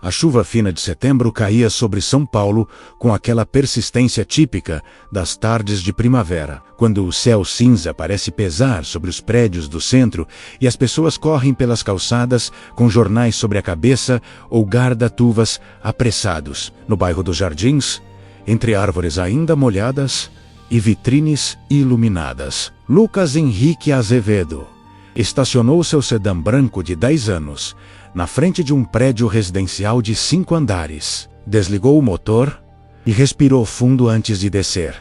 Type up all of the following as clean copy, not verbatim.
A chuva fina de setembro caía sobre São Paulo com aquela persistência típica das tardes de primavera, quando o céu cinza parece pesar sobre os prédios do centro e as pessoas correm pelas calçadas com jornais sobre a cabeça ou guarda-tuvas apressados. No bairro dos Jardins, entre árvores ainda molhadas e vitrines iluminadas, Lucas Henrique Azevedo estacionou seu sedã branco de 10 anos na frente de um prédio residencial de 5 andares. Desligou o motor e respirou fundo antes de descer.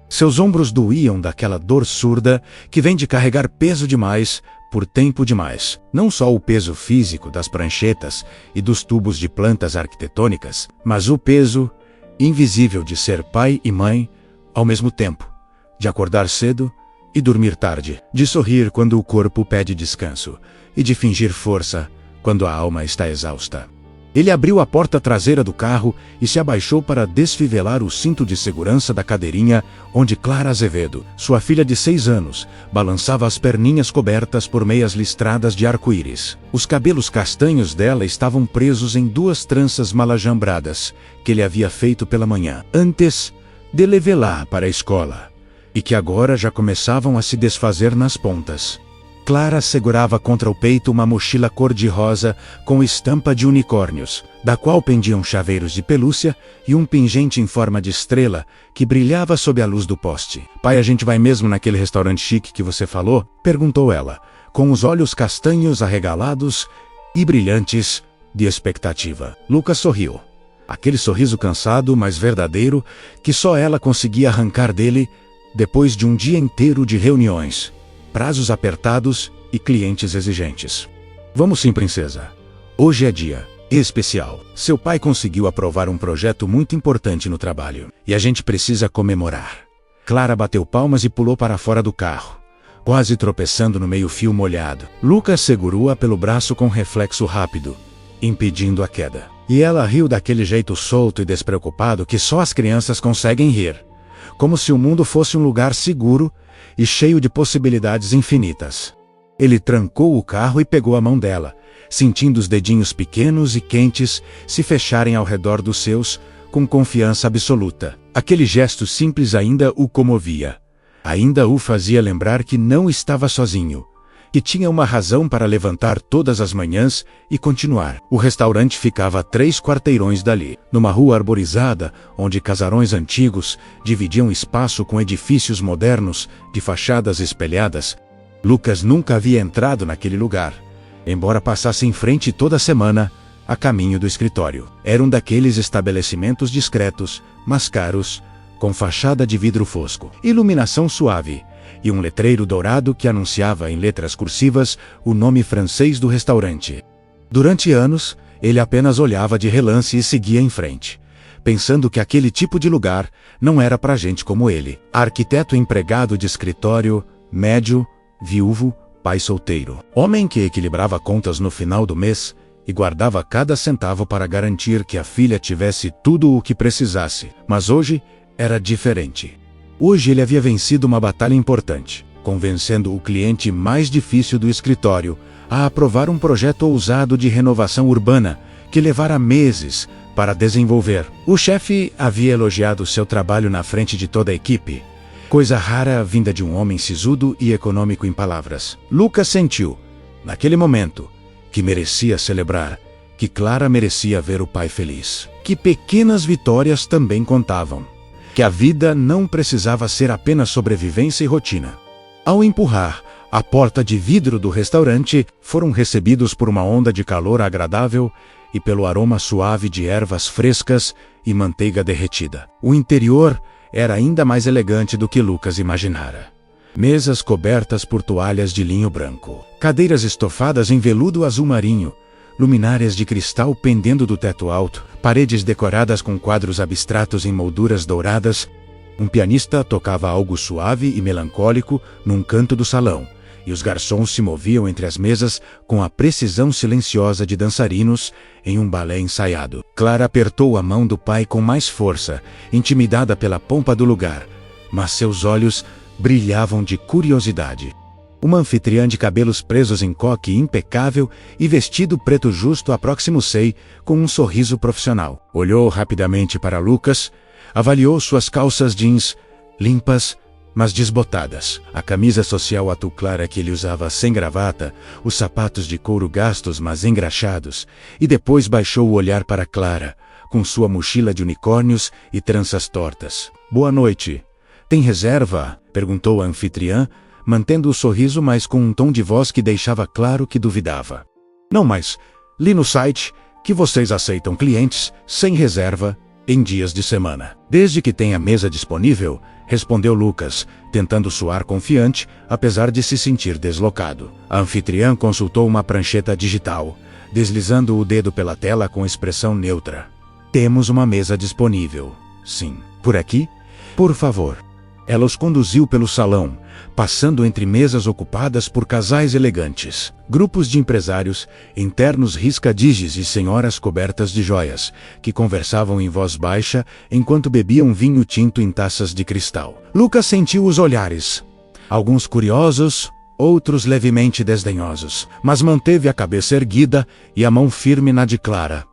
Seus ombros doíam daquela dor surda que vem de carregar peso demais por tempo demais. Não só o peso físico das pranchetas e dos tubos de plantas arquitetônicas, mas o peso invisível de ser pai e mãe ao mesmo tempo, de acordar cedo e dormir tarde, de sorrir quando o corpo pede descanso e de fingir força quando a alma está exausta. Ele abriu a porta traseira do carro e se abaixou para desfivelar o cinto de segurança da cadeirinha onde Clara Azevedo, sua filha de 6 anos, balançava as perninhas cobertas por meias listradas de arco-íris. Os cabelos castanhos dela estavam presos em 2 tranças malajambradas que ele havia feito pela manhã, antes de levá-la para a escola, e que agora já começavam a se desfazer nas pontas. Clara segurava contra o peito uma mochila cor-de-rosa com estampa de unicórnios, da qual pendiam chaveiros de pelúcia e um pingente em forma de estrela que brilhava sob a luz do poste. "Pai, a gente vai mesmo naquele restaurante chique que você falou?" perguntou ela, com os olhos castanhos arregalados e brilhantes de expectativa. Lucas sorriu. Aquele sorriso cansado, mas verdadeiro, que só ela conseguia arrancar dele depois de um dia inteiro de reuniões, prazos apertados e clientes exigentes. "Vamos sim, princesa. Hoje é dia especial. Seu pai conseguiu aprovar um projeto muito importante no trabalho, e a gente precisa comemorar." Clara bateu palmas e pulou para fora do carro, quase tropeçando no meio-fio molhado. Lucas segurou-a pelo braço com reflexo rápido, impedindo a queda. E ela riu daquele jeito solto e despreocupado que só as crianças conseguem rir, como se o mundo fosse um lugar seguro e cheio de possibilidades infinitas. Ele trancou o carro e pegou a mão dela, sentindo os dedinhos pequenos e quentes se fecharem ao redor dos seus com confiança absoluta. Aquele gesto simples ainda o comovia. Ainda o fazia lembrar que não estava sozinho, que tinha uma razão para levantar todas as manhãs e continuar. O restaurante ficava a 3 quarteirões dali, numa rua arborizada, onde casarões antigos dividiam espaço com edifícios modernos de fachadas espelhadas. Lucas nunca havia entrado naquele lugar, embora passasse em frente toda semana, a caminho do escritório. Era um daqueles estabelecimentos discretos, mas caros, com fachada de vidro fosco, iluminação suave, e um letreiro dourado que anunciava em letras cursivas o nome francês do restaurante. Durante anos, ele apenas olhava de relance e seguia em frente, pensando que aquele tipo de lugar não era para gente como ele. Arquiteto empregado de escritório, médio, viúvo, pai solteiro. Homem que equilibrava contas no final do mês e guardava cada centavo para garantir que a filha tivesse tudo o que precisasse. Mas hoje era diferente. Hoje ele havia vencido uma batalha importante, convencendo o cliente mais difícil do escritório a aprovar um projeto ousado de renovação urbana que levara meses para desenvolver. O chefe havia elogiado seu trabalho na frente de toda a equipe, coisa rara vinda de um homem sisudo e econômico em palavras. Lucas sentiu, naquele momento, que merecia celebrar, que Clara merecia ver o pai feliz, que pequenas vitórias também contavam, que a vida não precisava ser apenas sobrevivência e rotina. Ao empurrar a porta de vidro do restaurante, foram recebidos por uma onda de calor agradável e pelo aroma suave de ervas frescas e manteiga derretida. O interior era ainda mais elegante do que Lucas imaginara. Mesas cobertas por toalhas de linho branco, cadeiras estofadas em veludo azul marinho, luminárias de cristal pendendo do teto alto, paredes decoradas com quadros abstratos em molduras douradas. Um pianista tocava algo suave e melancólico num canto do salão, e os garçons se moviam entre as mesas com a precisão silenciosa de dançarinos em um balé ensaiado. Clara apertou a mão do pai com mais força, intimidada pela pompa do lugar, mas seus olhos brilhavam de curiosidade. Uma anfitriã de cabelos presos em coque impecável e vestido preto justo aproximou-se com um sorriso profissional. Olhou rapidamente para Lucas, avaliou suas calças jeans, limpas, mas desbotadas, a camisa social azul clara que ele usava sem gravata, os sapatos de couro gastos mas engraxados, e depois baixou o olhar para Clara, com sua mochila de unicórnios e tranças tortas. Boa noite. Tem reserva? Perguntou a anfitriã, mantendo o sorriso, mas com um tom de voz que deixava claro que duvidava. Não, mas li no site que vocês aceitam clientes sem reserva em dias de semana. Desde que tenha mesa disponível, respondeu Lucas, tentando soar confiante, apesar de se sentir deslocado. A anfitriã consultou uma prancheta digital, deslizando o dedo pela tela com expressão neutra. Temos uma mesa disponível. Sim. Por aqui? Por favor. Ela os conduziu pelo salão, passando entre mesas ocupadas por casais elegantes, grupos de empresários, internos riscadiges e senhoras cobertas de joias, que conversavam em voz baixa enquanto bebiam vinho tinto em taças de cristal. Lucas sentiu os olhares, alguns curiosos, outros levemente desdenhosos, mas manteve a cabeça erguida e a mão firme na de Clara.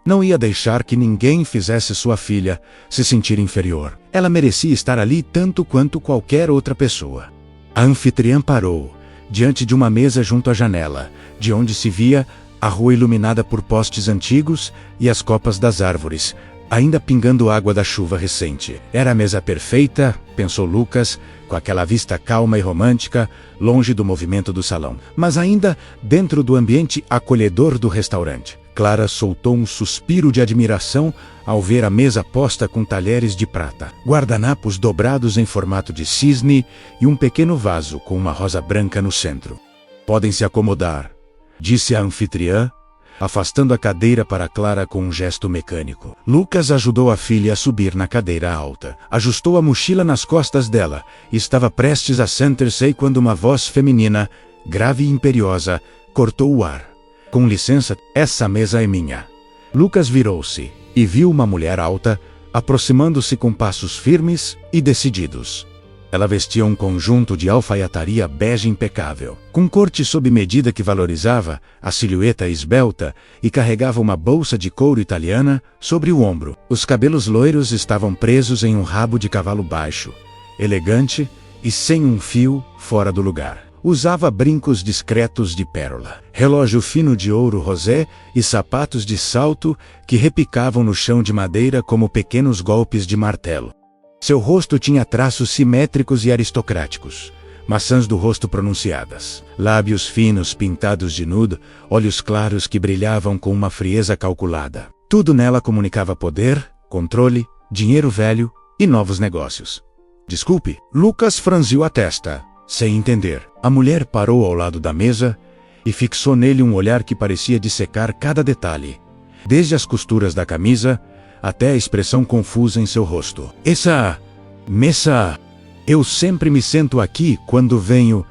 Não ia deixar que ninguém fizesse sua filha se sentir inferior. Ela merecia estar ali tanto quanto qualquer outra pessoa. A anfitriã parou, diante de uma mesa junto à janela, de onde se via a rua iluminada por postes antigos e as copas das árvores, ainda pingando água da chuva recente. Era a mesa perfeita, pensou Lucas, com aquela vista calma e romântica, longe do movimento do salão, mas ainda dentro do ambiente acolhedor do restaurante. Clara soltou um suspiro de admiração ao ver a mesa posta com talheres de prata, guardanapos dobrados em formato de cisne e um pequeno vaso com uma rosa branca no centro. Podem se acomodar, disse a anfitriã, afastando a cadeira para Clara com um gesto mecânico. Lucas ajudou a filha a subir na cadeira alta, ajustou a mochila nas costas dela e estava prestes a sentar-se quando uma voz feminina, grave e imperiosa, cortou o ar. Com licença, essa mesa é minha. Lucas virou-se e viu uma mulher alta, aproximando-se com passos firmes e decididos. Ela vestia um conjunto de alfaiataria bege impecável, com corte sob medida que valorizava a silhueta esbelta, e carregava uma bolsa de couro italiana sobre o ombro. Os cabelos loiros estavam presos em um rabo de cavalo baixo, elegante e sem um fio fora do lugar. Usava brincos discretos de pérola, relógio fino de ouro rosé e sapatos de salto que repicavam no chão de madeira como pequenos golpes de martelo. Seu rosto tinha traços simétricos e aristocráticos, maçãs do rosto pronunciadas, lábios finos pintados de nude, olhos claros que brilhavam com uma frieza calculada. Tudo nela comunicava poder, controle, dinheiro velho e novos negócios. Desculpe, Lucas franziu a testa, sem entender. A mulher parou ao lado da mesa e fixou nele um olhar que parecia dissecar cada detalhe, desde as costuras da camisa até a expressão confusa em seu rosto. Essa mesa... Eu sempre me sento aqui quando venho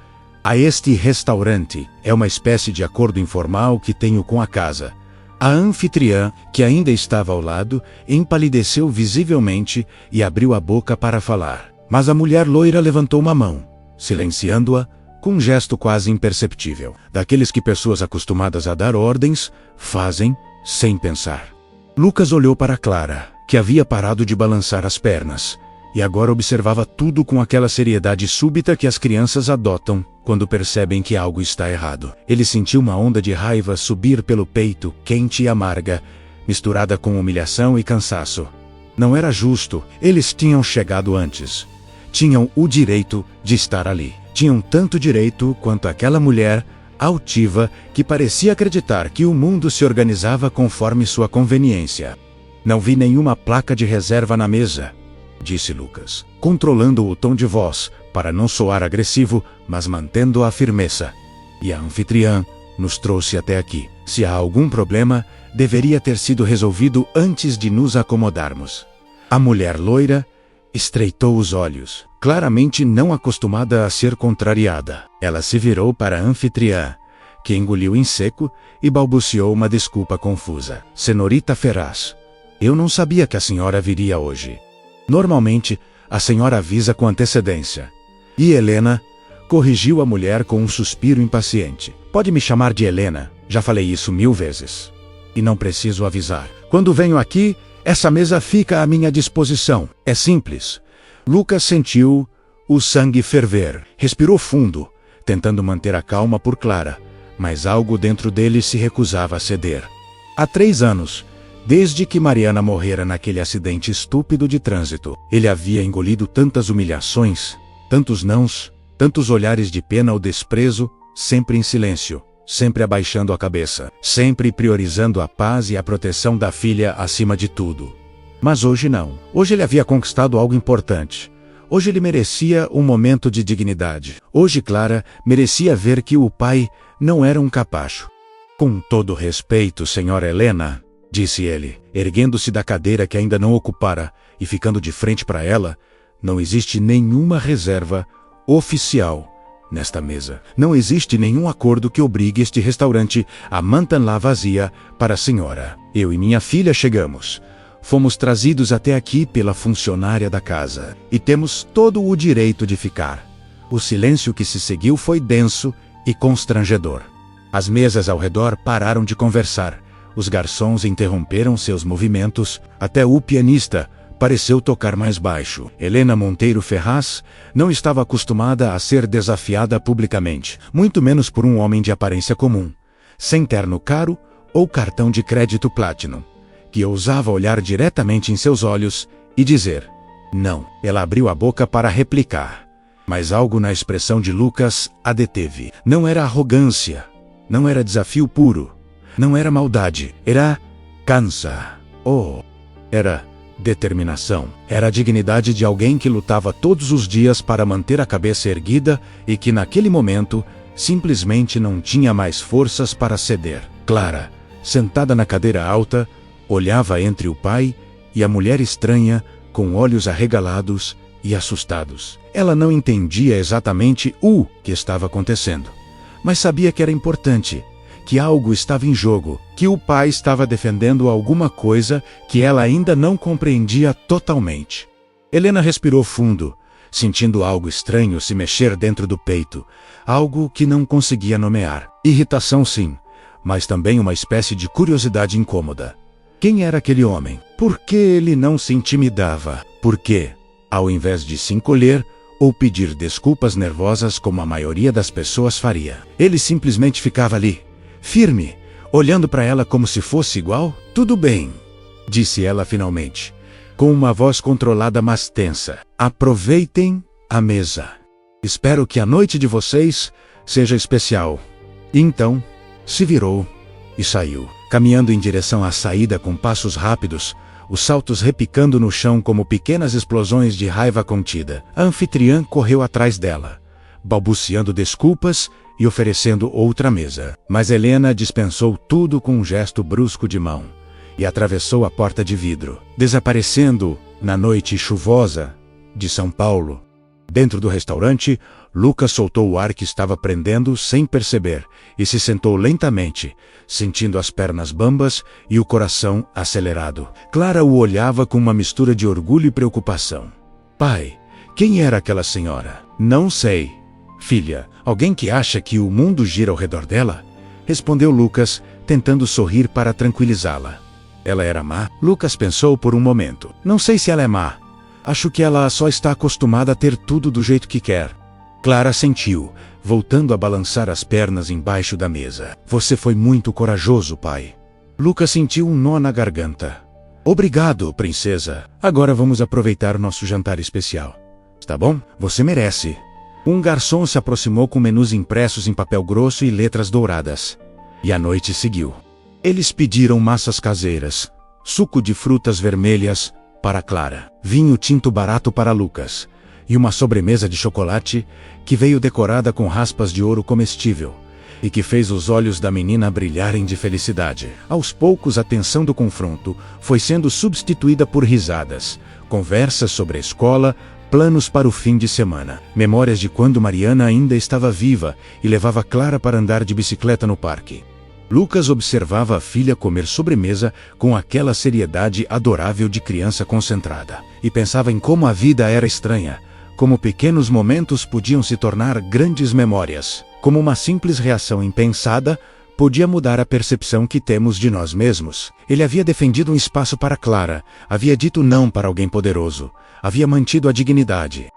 a este restaurante. É uma espécie de acordo informal que tenho com a casa. A anfitriã, que ainda estava ao lado, empalideceu visivelmente e abriu a boca para falar. Mas a mulher loira levantou uma mão, silenciando-a, com um gesto quase imperceptível, daqueles que pessoas acostumadas a dar ordens fazem sem pensar. Lucas olhou para Clara, que havia parado de balançar as pernas, e agora observava tudo com aquela seriedade súbita que as crianças adotam quando percebem que algo está errado. Ele sentiu uma onda de raiva subir pelo peito, quente e amarga, misturada com humilhação e cansaço. Não era justo, eles tinham chegado antes. Tinham o direito de estar ali. Tinham tanto direito quanto aquela mulher altiva que parecia acreditar que o mundo se organizava conforme sua conveniência. Não vi nenhuma placa de reserva na mesa, disse Lucas, controlando o tom de voz para não soar agressivo, mas mantendo a firmeza. E a anfitriã nos trouxe até aqui. Se há algum problema, deveria ter sido resolvido antes de nos acomodarmos. A mulher loira estreitou os olhos, claramente não acostumada a ser contrariada. Ela se virou para a anfitriã, que engoliu em seco e balbuciou uma desculpa confusa. Senhorita Ferraz, eu não sabia que a senhora viria hoje. Normalmente, a senhora avisa com antecedência. E Helena, corrigiu a mulher com um suspiro impaciente. Pode me chamar de Helena, já falei isso 1000 vezes. E não preciso avisar. Quando venho aqui, essa mesa fica à minha disposição. É simples. Lucas sentiu o sangue ferver. Respirou fundo, tentando manter a calma por Clara, mas algo dentro dele se recusava a ceder. Há 3 anos, desde que Mariana morrera naquele acidente estúpido de trânsito, ele havia engolido tantas humilhações, tantos nãos, tantos olhares de pena ou desprezo, sempre em silêncio, sempre abaixando a cabeça, sempre priorizando a paz e a proteção da filha acima de tudo. Mas hoje não. Hoje ele havia conquistado algo importante. Hoje ele merecia um momento de dignidade. Hoje Clara merecia ver que o pai não era um capacho. Com todo respeito, senhora Helena, disse ele, erguendo-se da cadeira que ainda não ocupara e ficando de frente para ela, não existe nenhuma reserva oficial nesta mesa. Não existe nenhum acordo que obrigue este restaurante a manter-la vazia para a senhora. Eu e minha filha chegamos. Fomos trazidos até aqui pela funcionária da casa e temos todo o direito de ficar. O silêncio que se seguiu foi denso e constrangedor. As mesas ao redor pararam de conversar. Os garçons interromperam seus movimentos. Até o pianista pareceu tocar mais baixo. Helena Monteiro Ferraz não estava acostumada a ser desafiada publicamente, muito menos por um homem de aparência comum, sem terno caro ou cartão de crédito Platinum, que ousava olhar diretamente em seus olhos e dizer não. Ela abriu a boca para replicar, mas algo na expressão de Lucas a deteve. Não era arrogância, não era desafio puro, não era maldade, era cansa, era determinação. Era a dignidade de alguém que lutava todos os dias para manter a cabeça erguida e que naquele momento simplesmente não tinha mais forças para ceder. Clara, sentada na cadeira alta, olhava entre o pai e a mulher estranha com olhos arregalados e assustados. Ela não entendia exatamente o que estava acontecendo, mas sabia que era importante, que algo estava em jogo, que o pai estava defendendo alguma coisa que ela ainda não compreendia totalmente. Helena respirou fundo, sentindo algo estranho se mexer dentro do peito, algo que não conseguia nomear. Irritação, sim, mas também uma espécie de curiosidade incômoda. Quem era aquele homem? Por que ele não se intimidava? Por que, ao invés de se encolher ou pedir desculpas nervosas como a maioria das pessoas faria, ele simplesmente ficava ali, firme, olhando para ela como se fosse igual? Tudo bem, disse ela finalmente, com uma voz controlada mas tensa. Aproveitem a mesa. Espero que a noite de vocês seja especial. E então, se virou e saiu, caminhando em direção à saída com passos rápidos, os saltos repicando no chão como pequenas explosões de raiva contida. A anfitriã correu atrás dela, balbuciando desculpas e oferecendo outra mesa. Mas Helena dispensou tudo com um gesto brusco de mão e atravessou a porta de vidro, desaparecendo na noite chuvosa de São Paulo. Dentro do restaurante, Lucas soltou o ar que estava prendendo sem perceber e se sentou lentamente, sentindo as pernas bambas e o coração acelerado. Clara o olhava com uma mistura de orgulho e preocupação. Pai, quem era aquela senhora? Não sei. Filha, alguém que acha que o mundo gira ao redor dela? Respondeu Lucas, tentando sorrir para tranquilizá-la. Ela era má? Lucas pensou por um momento. Não sei se ela é má. Acho que ela só está acostumada a ter tudo do jeito que quer. Clara sentiu, voltando a balançar as pernas embaixo da mesa. Você foi muito corajoso, pai. Lucas sentiu um nó na garganta. Obrigado, princesa. Agora vamos aproveitar nosso jantar especial. Está bom? Você merece. Um garçom se aproximou com menus impressos em papel grosso e letras douradas. E a noite seguiu. Eles pediram massas caseiras, suco de frutas vermelhas para Clara, vinho tinto barato para Lucas, e uma sobremesa de chocolate que veio decorada com raspas de ouro comestível, e que fez os olhos da menina brilharem de felicidade. Aos poucos a tensão do confronto foi sendo substituída por risadas, conversas sobre a escola, planos para o fim de semana, memórias de quando Mariana ainda estava viva e levava Clara para andar de bicicleta no parque. Lucas observava a filha comer sobremesa com aquela seriedade adorável de criança concentrada, e pensava em como a vida era estranha, como pequenos momentos podiam se tornar grandes memórias. Como uma simples reação impensada podia mudar a percepção que temos de nós mesmos. Ele havia defendido um espaço para Clara, havia dito não para alguém poderoso, havia mantido a dignidade.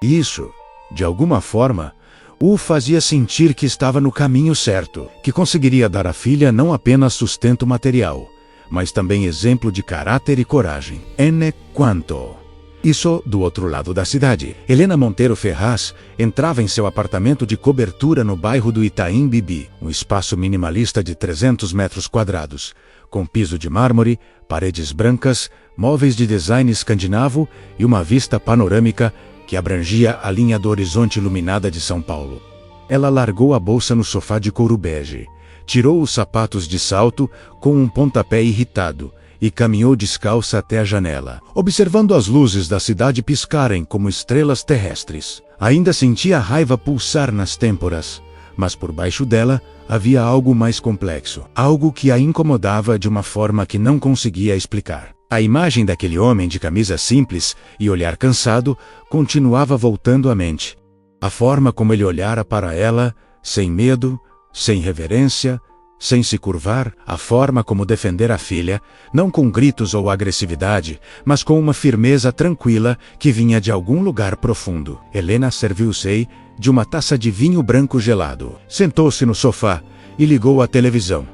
E isso, de alguma forma, o fazia sentir que estava no caminho certo, que conseguiria dar à filha não apenas sustento material, mas também exemplo de caráter e coragem. Ene quanto. Isso do outro lado da cidade. Helena Monteiro Ferraz entrava em seu apartamento de cobertura no bairro do Itaim Bibi, um espaço minimalista de 300 metros quadrados, com piso de mármore, paredes brancas, móveis de design escandinavo e uma vista panorâmica que abrangia a linha do horizonte iluminada de São Paulo. Ela largou a bolsa no sofá de couro bege, tirou os sapatos de salto com um pontapé irritado e caminhou descalça até a janela, observando as luzes da cidade piscarem como estrelas terrestres. Ainda sentia a raiva pulsar nas têmporas, mas por baixo dela havia algo mais complexo, algo que a incomodava de uma forma que não conseguia explicar. A imagem daquele homem de camisa simples e olhar cansado continuava voltando à mente. A forma como ele olhara para ela, sem medo, sem reverência, sem se curvar, a forma como defender a filha, não com gritos ou agressividade, mas com uma firmeza tranquila que vinha de algum lugar profundo. Helena serviu-se de uma taça de vinho branco gelado. Sentou-se no sofá e ligou a televisão,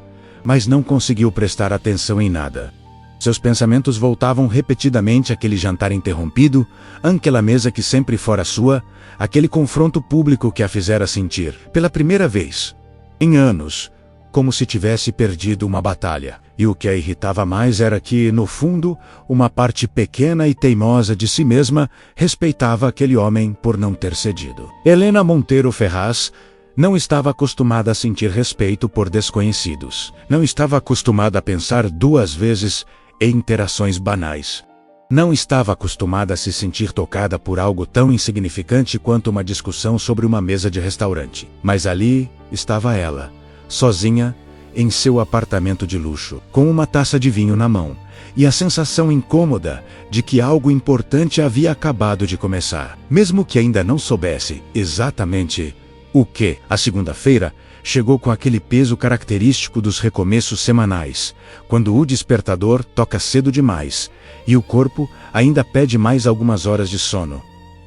mas não conseguiu prestar atenção em nada. Seus pensamentos voltavam repetidamente àquele jantar interrompido, àquela mesa que sempre fora sua, aquele confronto público que a fizera sentir, pela primeira vez em anos, como se tivesse perdido uma batalha. E o que a irritava mais era que, no fundo, uma parte pequena e teimosa de si mesma respeitava aquele homem por não ter cedido. Helena Monteiro Ferraz não estava acostumada a sentir respeito por desconhecidos. Não estava acostumada a pensar duas vezes em interações banais. Não estava acostumada a se sentir tocada por algo tão insignificante quanto uma discussão sobre uma mesa de restaurante. Mas ali estava ela, sozinha, em seu apartamento de luxo, com uma taça de vinho na mão, e a sensação incômoda de que algo importante havia acabado de começar. Mesmo que ainda não soubesse exatamente o que, a segunda-feira chegou com aquele peso característico dos recomeços semanais, quando o despertador toca cedo demais, e o corpo ainda pede mais algumas horas de sono.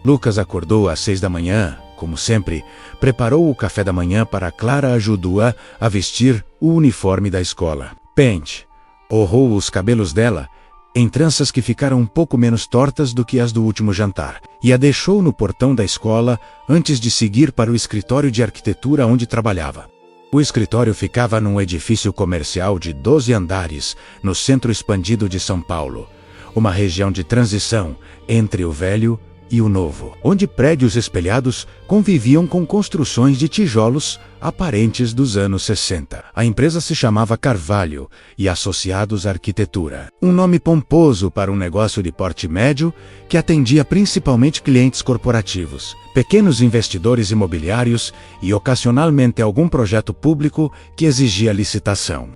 Lucas acordou às 6 da manhã, como sempre, preparou o café da manhã para Clara, ajudou-a a vestir o uniforme da escola. Pente orrou os cabelos dela, em tranças que ficaram um pouco menos tortas do que as do último jantar, e a deixou no portão da escola antes de seguir para o escritório de arquitetura onde trabalhava. O escritório ficava num edifício comercial de 12 andares, no centro expandido de São Paulo, uma região de transição entre o velho e o novo, onde prédios espelhados conviviam com construções de tijolos aparentes dos anos 60. A empresa se chamava Carvalho e Associados Arquitetura, um nome pomposo para um negócio de porte médio que atendia principalmente clientes corporativos, pequenos investidores imobiliários e ocasionalmente algum projeto público que exigia licitação.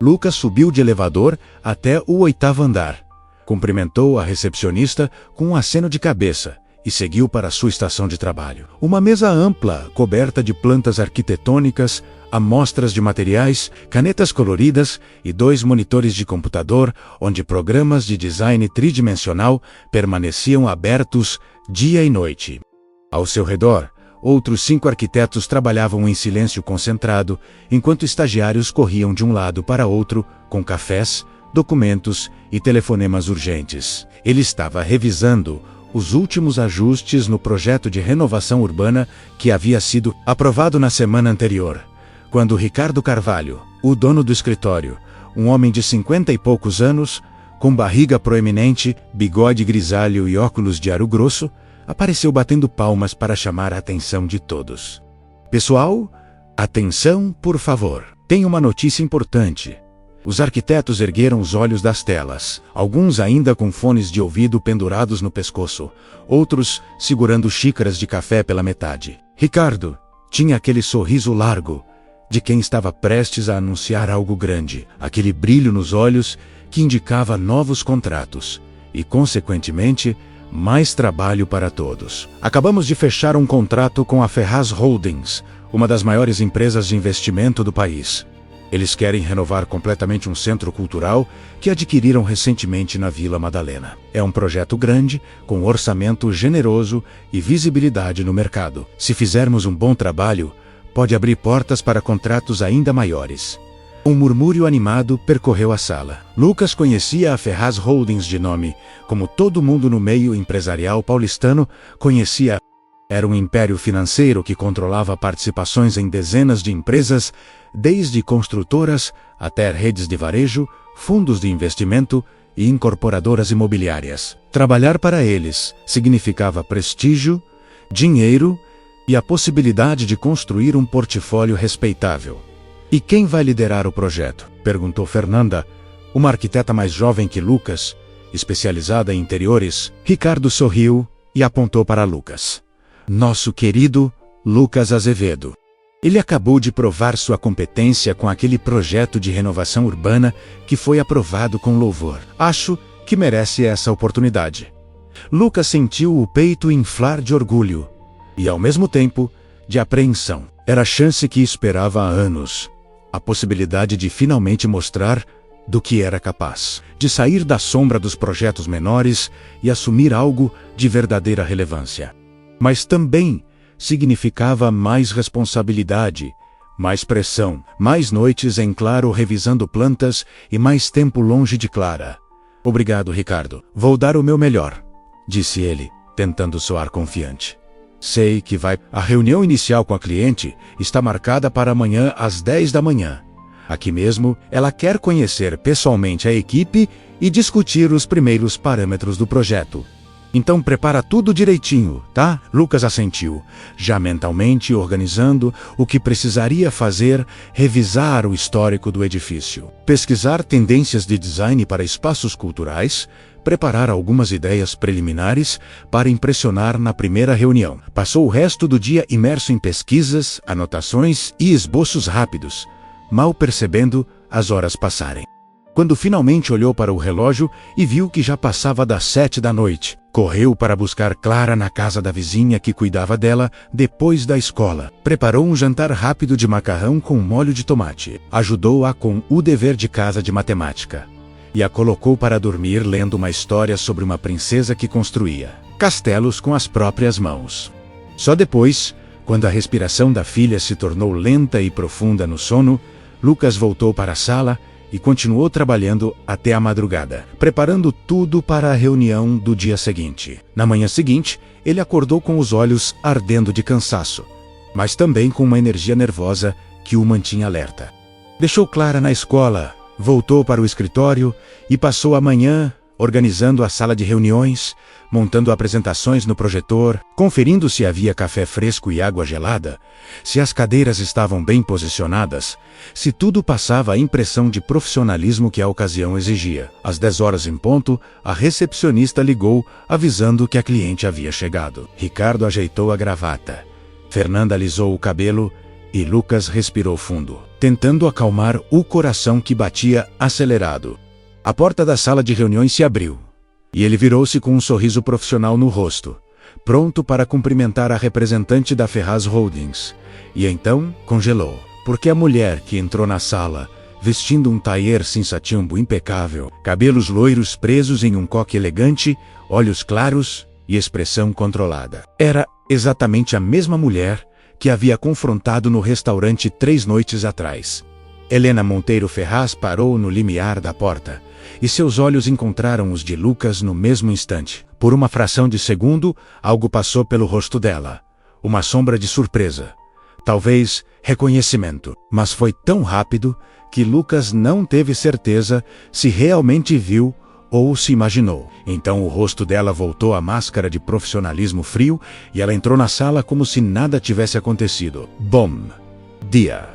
Lucas subiu de elevador até o 8º andar. Cumprimentou a recepcionista com um aceno de cabeça e seguiu para sua estação de trabalho. Uma mesa ampla, coberta de plantas arquitetônicas, amostras de materiais, canetas coloridas e 2 monitores de computador, onde programas de design tridimensional permaneciam abertos dia e noite. Ao seu redor, outros 5 arquitetos trabalhavam em silêncio concentrado, enquanto estagiários corriam de um lado para outro, com cafés, documentos e telefonemas urgentes. Ele estava revisando os últimos ajustes no projeto de renovação urbana que havia sido aprovado na semana anterior, quando Ricardo Carvalho, o dono do escritório, um homem de 50 e poucos anos, com barriga proeminente, bigode grisalho e óculos de aro grosso, apareceu batendo palmas para chamar a atenção de todos. Pessoal, atenção, por favor. Tenho uma notícia importante. Os arquitetos ergueram os olhos das telas, alguns ainda com fones de ouvido pendurados no pescoço, outros segurando xícaras de café pela metade. Ricardo tinha aquele sorriso largo de quem estava prestes a anunciar algo grande, aquele brilho nos olhos que indicava novos contratos e, consequentemente, Mais trabalho para todos. Acabamos de fechar um contrato com a Ferraz Holdings, uma das maiores empresas de investimento do país. Eles querem renovar completamente um centro cultural que adquiriram recentemente na Vila Madalena. É um projeto grande, com orçamento generoso e visibilidade no mercado. Se fizermos um bom trabalho, pode abrir portas para contratos ainda maiores. Um murmúrio animado percorreu a sala. Lucas conhecia a Ferraz Holdings de nome, como todo mundo no meio empresarial paulistano conhecia. Era um império financeiro que controlava participações em dezenas de empresas, desde construtoras até redes de varejo, fundos de investimento e incorporadoras imobiliárias. Trabalhar para eles significava prestígio, dinheiro e a possibilidade de construir um portfólio respeitável. "E quem vai liderar o projeto?" perguntou Fernanda, uma arquiteta mais jovem que Lucas, especializada em interiores. Ricardo sorriu e apontou para Lucas. "Nosso querido Lucas Azevedo. Ele acabou de provar sua competência com aquele projeto de renovação urbana que foi aprovado com louvor. Acho que merece essa oportunidade." Lucas sentiu o peito inflar de orgulho e, ao mesmo tempo, de apreensão. Era a chance que esperava há anos. A possibilidade de finalmente mostrar do que era capaz, de sair da sombra dos projetos menores e assumir algo de verdadeira relevância. Mas também significava mais responsabilidade, mais pressão, mais noites em claro revisando plantas e mais tempo longe de Clara. "Obrigado, Ricardo. Vou dar o meu melhor", disse ele, tentando soar confiante. "Sei que vai. A reunião inicial com a cliente está marcada para amanhã às 10 da manhã. Aqui mesmo, ela quer conhecer pessoalmente a equipe e discutir os primeiros parâmetros do projeto. Então prepara tudo direitinho, tá?" Lucas assentiu, já mentalmente organizando o que precisaria fazer, revisar o histórico do edifício, pesquisar tendências de design para espaços culturais, preparar algumas ideias preliminares para impressionar na primeira reunião. Passou o resto do dia imerso em pesquisas, anotações e esboços rápidos, mal percebendo as horas passarem. Quando finalmente olhou para o relógio e viu que já passava das 7 da noite, correu para buscar Clara na casa da vizinha que cuidava dela depois da escola. Preparou um jantar rápido de macarrão com molho de tomate. Ajudou-a com o dever de casa de matemática. E a colocou para dormir lendo uma história sobre uma princesa que construía castelos com as próprias mãos. Só depois, quando a respiração da filha se tornou lenta e profunda no sono, Lucas voltou para a sala e continuou trabalhando até a madrugada, preparando tudo para a reunião do dia seguinte. Na manhã seguinte, ele acordou com os olhos ardendo de cansaço, mas também com uma energia nervosa que o mantinha alerta. Deixou Clara na escola, voltou para o escritório e passou a manhã organizando a sala de reuniões, montando apresentações no projetor, conferindo se havia café fresco e água gelada, se as cadeiras estavam bem posicionadas, se tudo passava a impressão de profissionalismo que a ocasião exigia. Às 10 horas em ponto, a recepcionista ligou, avisando que a cliente havia chegado. Ricardo ajeitou a gravata. Fernanda alisou o cabelo e Lucas respirou fundo, tentando acalmar o coração que batia acelerado. A porta da sala de reuniões se abriu, e ele virou-se com um sorriso profissional no rosto, pronto para cumprimentar a representante da Ferraz Holdings. E então congelou, porque a mulher que entrou na sala, vestindo um tailleur cinza-timbo impecável, cabelos loiros presos em um coque elegante, olhos claros e expressão controlada, era exatamente a mesma mulher que havia confrontado no restaurante 3 noites atrás. Helena Monteiro Ferraz parou no limiar da porta, e seus olhos encontraram os de Lucas no mesmo instante. Por uma fração de segundo, algo passou pelo rosto dela. Uma sombra de surpresa. Talvez reconhecimento. Mas foi tão rápido que Lucas não teve certeza se realmente viu ou se imaginou. Então o rosto dela voltou à máscara de profissionalismo frio e ela entrou na sala como se nada tivesse acontecido. Bom dia.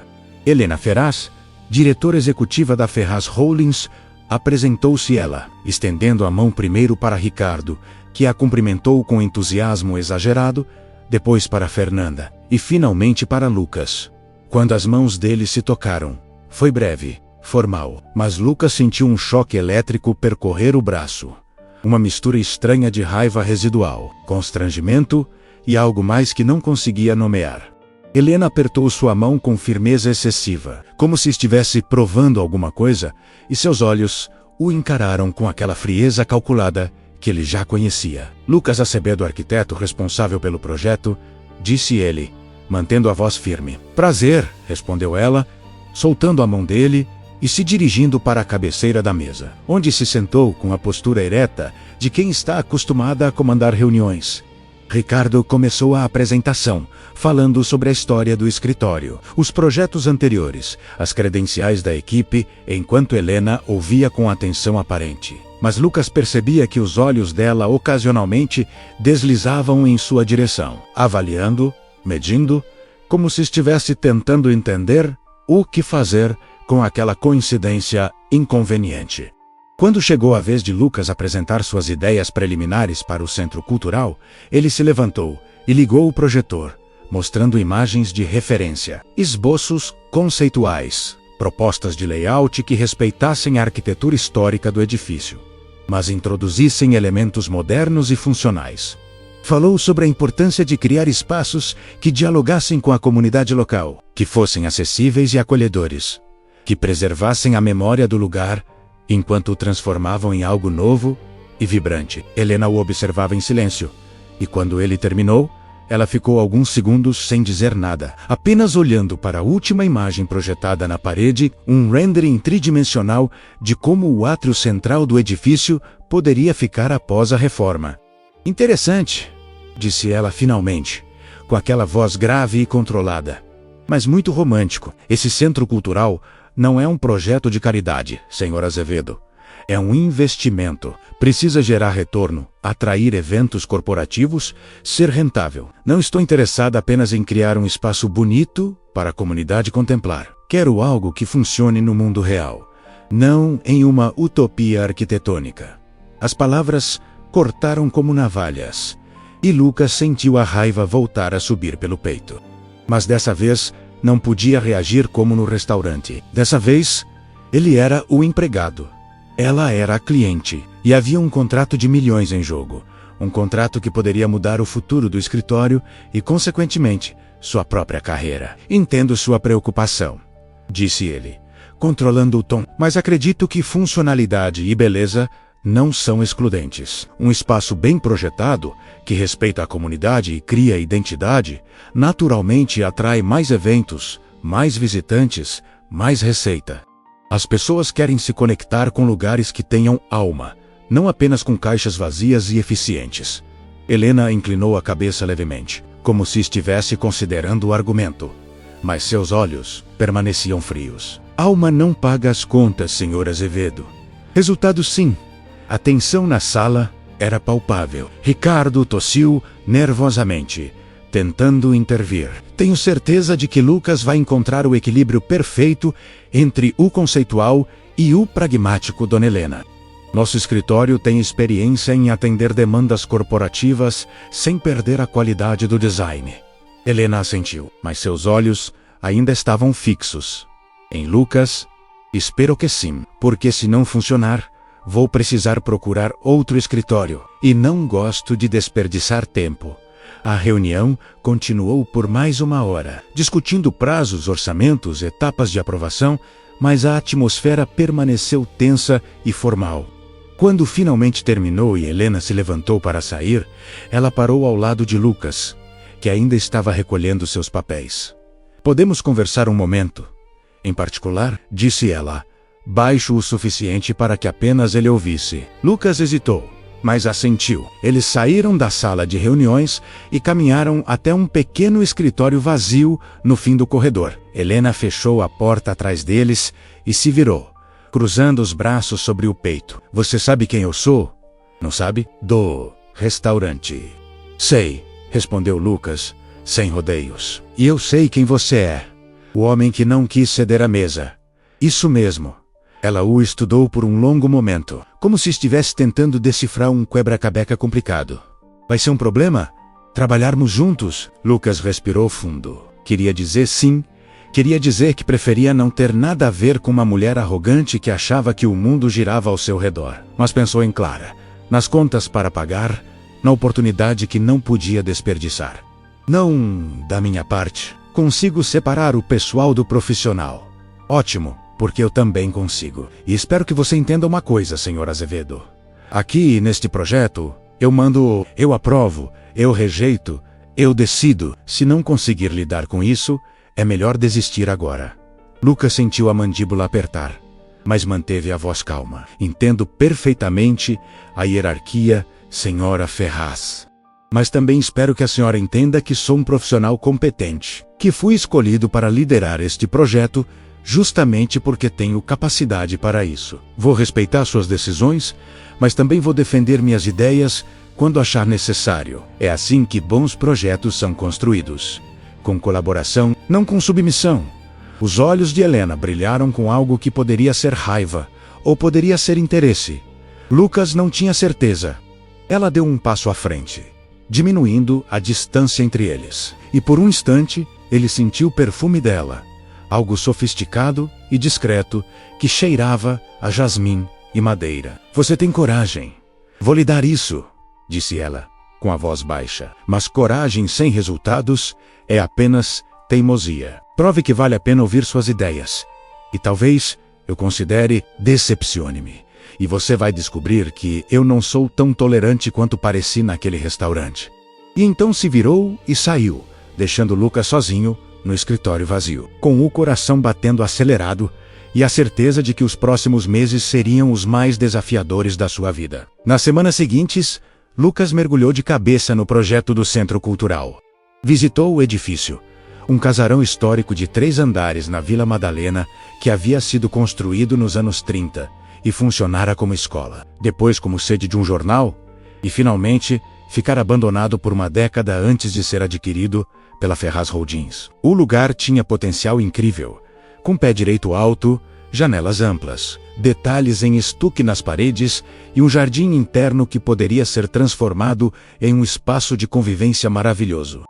Helena Ferraz, diretora executiva da Ferraz Holdings, apresentou-se ela, estendendo a mão primeiro para Ricardo, que a cumprimentou com entusiasmo exagerado, depois para Fernanda, e finalmente para Lucas. Quando as mãos dele se tocaram, foi breve, formal, mas Lucas sentiu um choque elétrico percorrer o braço. uma mistura estranha de raiva residual, constrangimento e algo mais que não conseguia nomear. Helena apertou sua mão com firmeza excessiva, como se estivesse provando alguma coisa, e seus olhos o encararam com aquela frieza calculada que ele já conhecia. Lucas Acevedo, arquiteto responsável pelo projeto, disse ele, mantendo a voz firme. Prazer, respondeu ela, soltando a mão dele e se dirigindo para a cabeceira da mesa, onde se sentou com a postura ereta de quem está acostumada a comandar reuniões. Ricardo começou a apresentação, falando sobre a história do escritório, os projetos anteriores, as credenciais da equipe, enquanto Helena ouvia com atenção aparente. Mas Lucas percebia que os olhos dela ocasionalmente deslizavam em sua direção, avaliando, medindo, como se estivesse tentando entender o que fazer com aquela coincidência inconveniente. Quando chegou a vez de Lucas apresentar suas ideias preliminares para o Centro Cultural, ele se levantou e ligou o projetor, mostrando imagens de referência, esboços conceituais, propostas de layout que respeitassem a arquitetura histórica do edifício, mas introduzissem elementos modernos e funcionais. Falou sobre a importância de criar espaços que dialogassem com a comunidade local, que fossem acessíveis e acolhedores, que preservassem a memória do lugar, enquanto o transformavam em algo novo e vibrante. Helena o observava em silêncio, e quando ele terminou, ela ficou alguns segundos sem dizer nada, apenas olhando para a última imagem projetada na parede, um rendering tridimensional de como o átrio central do edifício poderia ficar após a reforma. Interessante, disse ela finalmente, com aquela voz grave e controlada. Mas muito romântico. Esse centro cultural não é um projeto de caridade, Sr. Azevedo. É um investimento. Precisa gerar retorno, atrair eventos corporativos, ser rentável. Não estou interessada apenas em criar um espaço bonito para a comunidade contemplar. Quero algo que funcione no mundo real, não em uma utopia arquitetônica. As palavras cortaram como navalhas, e Lucas sentiu a raiva voltar a subir pelo peito. Mas dessa vez, não podia reagir como no restaurante. Dessa vez, ele era o empregado. Ela era a cliente, e havia um contrato de milhões em jogo. Um contrato que poderia mudar o futuro do escritório e, consequentemente, sua própria carreira. Entendo sua preocupação, disse ele, controlando o tom, mas acredito que funcionalidade e beleza não são excludentes. Um espaço bem projetado, que respeita a comunidade e cria identidade, naturalmente atrai mais eventos, mais visitantes, mais receita. As pessoas querem se conectar com lugares que tenham alma, não apenas com caixas vazias e eficientes. Helena inclinou a cabeça levemente, como se estivesse considerando o argumento, mas seus olhos permaneciam frios. Alma não paga as contas, Sr. Azevedo. Resultado sim. A tensão na sala era palpável. Ricardo tossiu nervosamente, tentando intervir. Tenho certeza de que Lucas vai encontrar o equilíbrio perfeito entre o conceitual e o pragmático, Dona Helena. Nosso escritório tem experiência em atender demandas corporativas sem perder a qualidade do design. Helena assentiu, mas seus olhos ainda estavam fixos. Em Lucas, espero que sim, porque se não funcionar, vou precisar procurar outro escritório, e não gosto de desperdiçar tempo. A reunião continuou por mais uma hora, discutindo prazos, orçamentos, etapas de aprovação, mas a atmosfera permaneceu tensa e formal. Quando finalmente terminou e Helena se levantou para sair, ela parou ao lado de Lucas, que ainda estava recolhendo seus papéis. Podemos conversar um momento? Em particular, disse ela, baixo o suficiente para que apenas ele ouvisse. Lucas hesitou, mas assentiu. Eles saíram da sala de reuniões e caminharam até um pequeno escritório vazio no fim do corredor. Helena fechou a porta atrás deles e se virou, cruzando os braços sobre o peito. Você sabe quem eu sou? Não sabe? Do restaurante. Sei, respondeu Lucas, sem rodeios. E eu sei quem você é. O homem que não quis ceder à mesa. Isso mesmo. Ela o estudou por um longo momento, como se estivesse tentando decifrar um quebra-cabeça complicado. Vai ser um problema? Trabalharmos juntos? Lucas respirou fundo. Queria dizer sim. Queria dizer que preferia não ter nada a ver com uma mulher arrogante que achava que o mundo girava ao seu redor. Mas pensou em Clara, nas contas para pagar, na oportunidade que não podia desperdiçar. Não, da minha parte, consigo separar o pessoal do profissional. Ótimo, porque eu também consigo. E espero que você entenda uma coisa, Sr. Azevedo. Aqui, neste projeto, eu mando, eu aprovo, eu rejeito, eu decido. Se não conseguir lidar com isso, é melhor desistir agora. Lucas sentiu a mandíbula apertar, mas manteve a voz calma. Entendo perfeitamente a hierarquia, Senhora Ferraz. Mas também espero que a senhora entenda que sou um profissional competente, que fui escolhido para liderar este projeto justamente porque tenho capacidade para isso. Vou respeitar suas decisões, mas também vou defender minhas ideias quando achar necessário. É assim que bons projetos são construídos. Com colaboração, não com submissão. Os olhos de Helena brilharam com algo que poderia ser raiva, ou poderia ser interesse. Lucas não tinha certeza. Ela deu um passo à frente, diminuindo a distância entre eles. E por um instante, ele sentiu o perfume dela, algo sofisticado e discreto que cheirava a jasmim e madeira. Você tem coragem. Vou lhe dar isso, disse ela, com a voz baixa. Mas coragem sem resultados é apenas teimosia. Prove que vale a pena ouvir suas ideias. E talvez eu considere decepcione-me. E você vai descobrir que eu não sou tão tolerante quanto pareci naquele restaurante. E então se virou e saiu, deixando Lucas sozinho no escritório vazio, com o coração batendo acelerado e a certeza de que os próximos meses seriam os mais desafiadores da sua vida. Nas semanas seguintes, Lucas mergulhou de cabeça no projeto do Centro Cultural. Visitou o edifício, um casarão histórico de 3 andares na Vila Madalena que havia sido construído nos anos 30 e funcionara como escola, depois como sede de um jornal e, finalmente, ficar abandonado por uma década antes de ser adquirido pela Ferraz Holdings. O lugar tinha potencial incrível, com pé direito alto, janelas amplas, detalhes em estuque nas paredes e um jardim interno que poderia ser transformado em um espaço de convivência maravilhoso.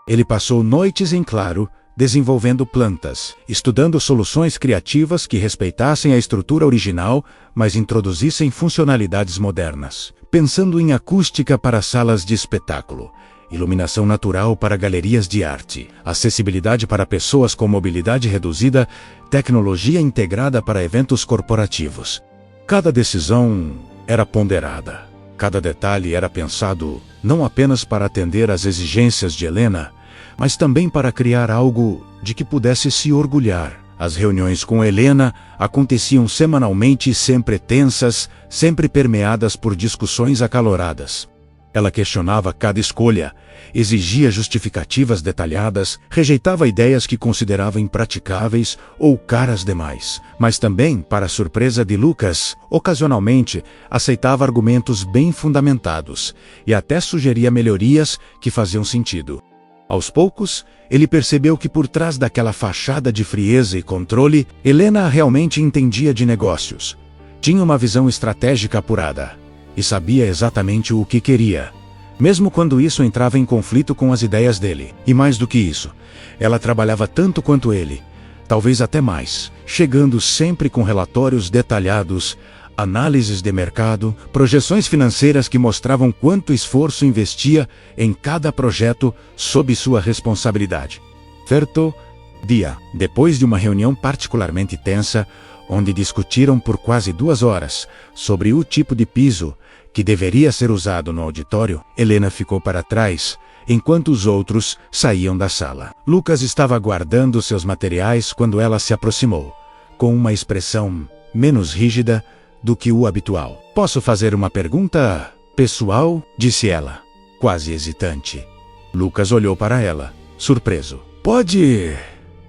Ele passou noites em claro, desenvolvendo plantas, estudando soluções criativas que respeitassem a estrutura original, mas introduzissem funcionalidades modernas, pensando em acústica para salas de espetáculo, iluminação natural para galerias de arte, acessibilidade para pessoas com mobilidade reduzida, tecnologia integrada para eventos corporativos. Cada decisão era ponderada. Cada detalhe era pensado não apenas para atender às exigências de Helena, mas também para criar algo de que pudesse se orgulhar. As reuniões com Helena aconteciam semanalmente, sempre tensas, sempre permeadas por discussões acaloradas. Ela questionava cada escolha, exigia justificativas detalhadas, rejeitava ideias que considerava impraticáveis ou caras demais. Mas também, para a surpresa de Lucas, ocasionalmente aceitava argumentos bem fundamentados e até sugeria melhorias que faziam sentido. Aos poucos, ele percebeu que por trás daquela fachada de frieza e controle, Helena realmente entendia de negócios. Tinha uma visão estratégica apurada e sabia exatamente o que queria, mesmo quando isso entrava em conflito com as ideias dele. E mais do que isso, ela trabalhava tanto quanto ele, talvez até mais, chegando sempre com relatórios detalhados, análises de mercado, projeções financeiras que mostravam quanto esforço investia em cada projeto sob sua responsabilidade. Certo dia, depois de uma reunião particularmente tensa, onde discutiram por quase 2 horas sobre o tipo de piso que deveria ser usado no auditório, Helena ficou para trás, enquanto os outros saíam da sala. Lucas estava guardando seus materiais quando ela se aproximou, com uma expressão menos rígida do que o habitual. Posso fazer uma pergunta pessoal? Disse ela, quase hesitante. Lucas olhou para ela, surpreso. Pode...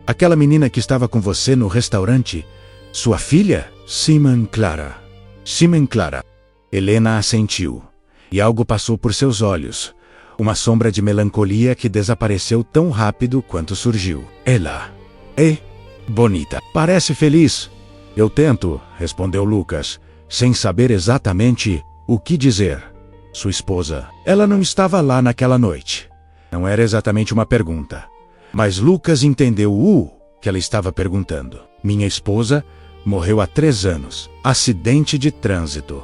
Aquela menina que estava com você no restaurante, sua filha? Simon Clara. Simon Clara. Helena assentiu, e algo passou por seus olhos. Uma sombra de melancolia que desapareceu tão rápido quanto surgiu. Ela é bonita. Parece feliz. Eu tento, respondeu Lucas, sem saber exatamente o que dizer. Sua esposa. Ela não estava lá naquela noite. Não era exatamente uma pergunta. Mas Lucas entendeu o que ela estava perguntando. Minha esposa morreu há 3 anos. Acidente de trânsito.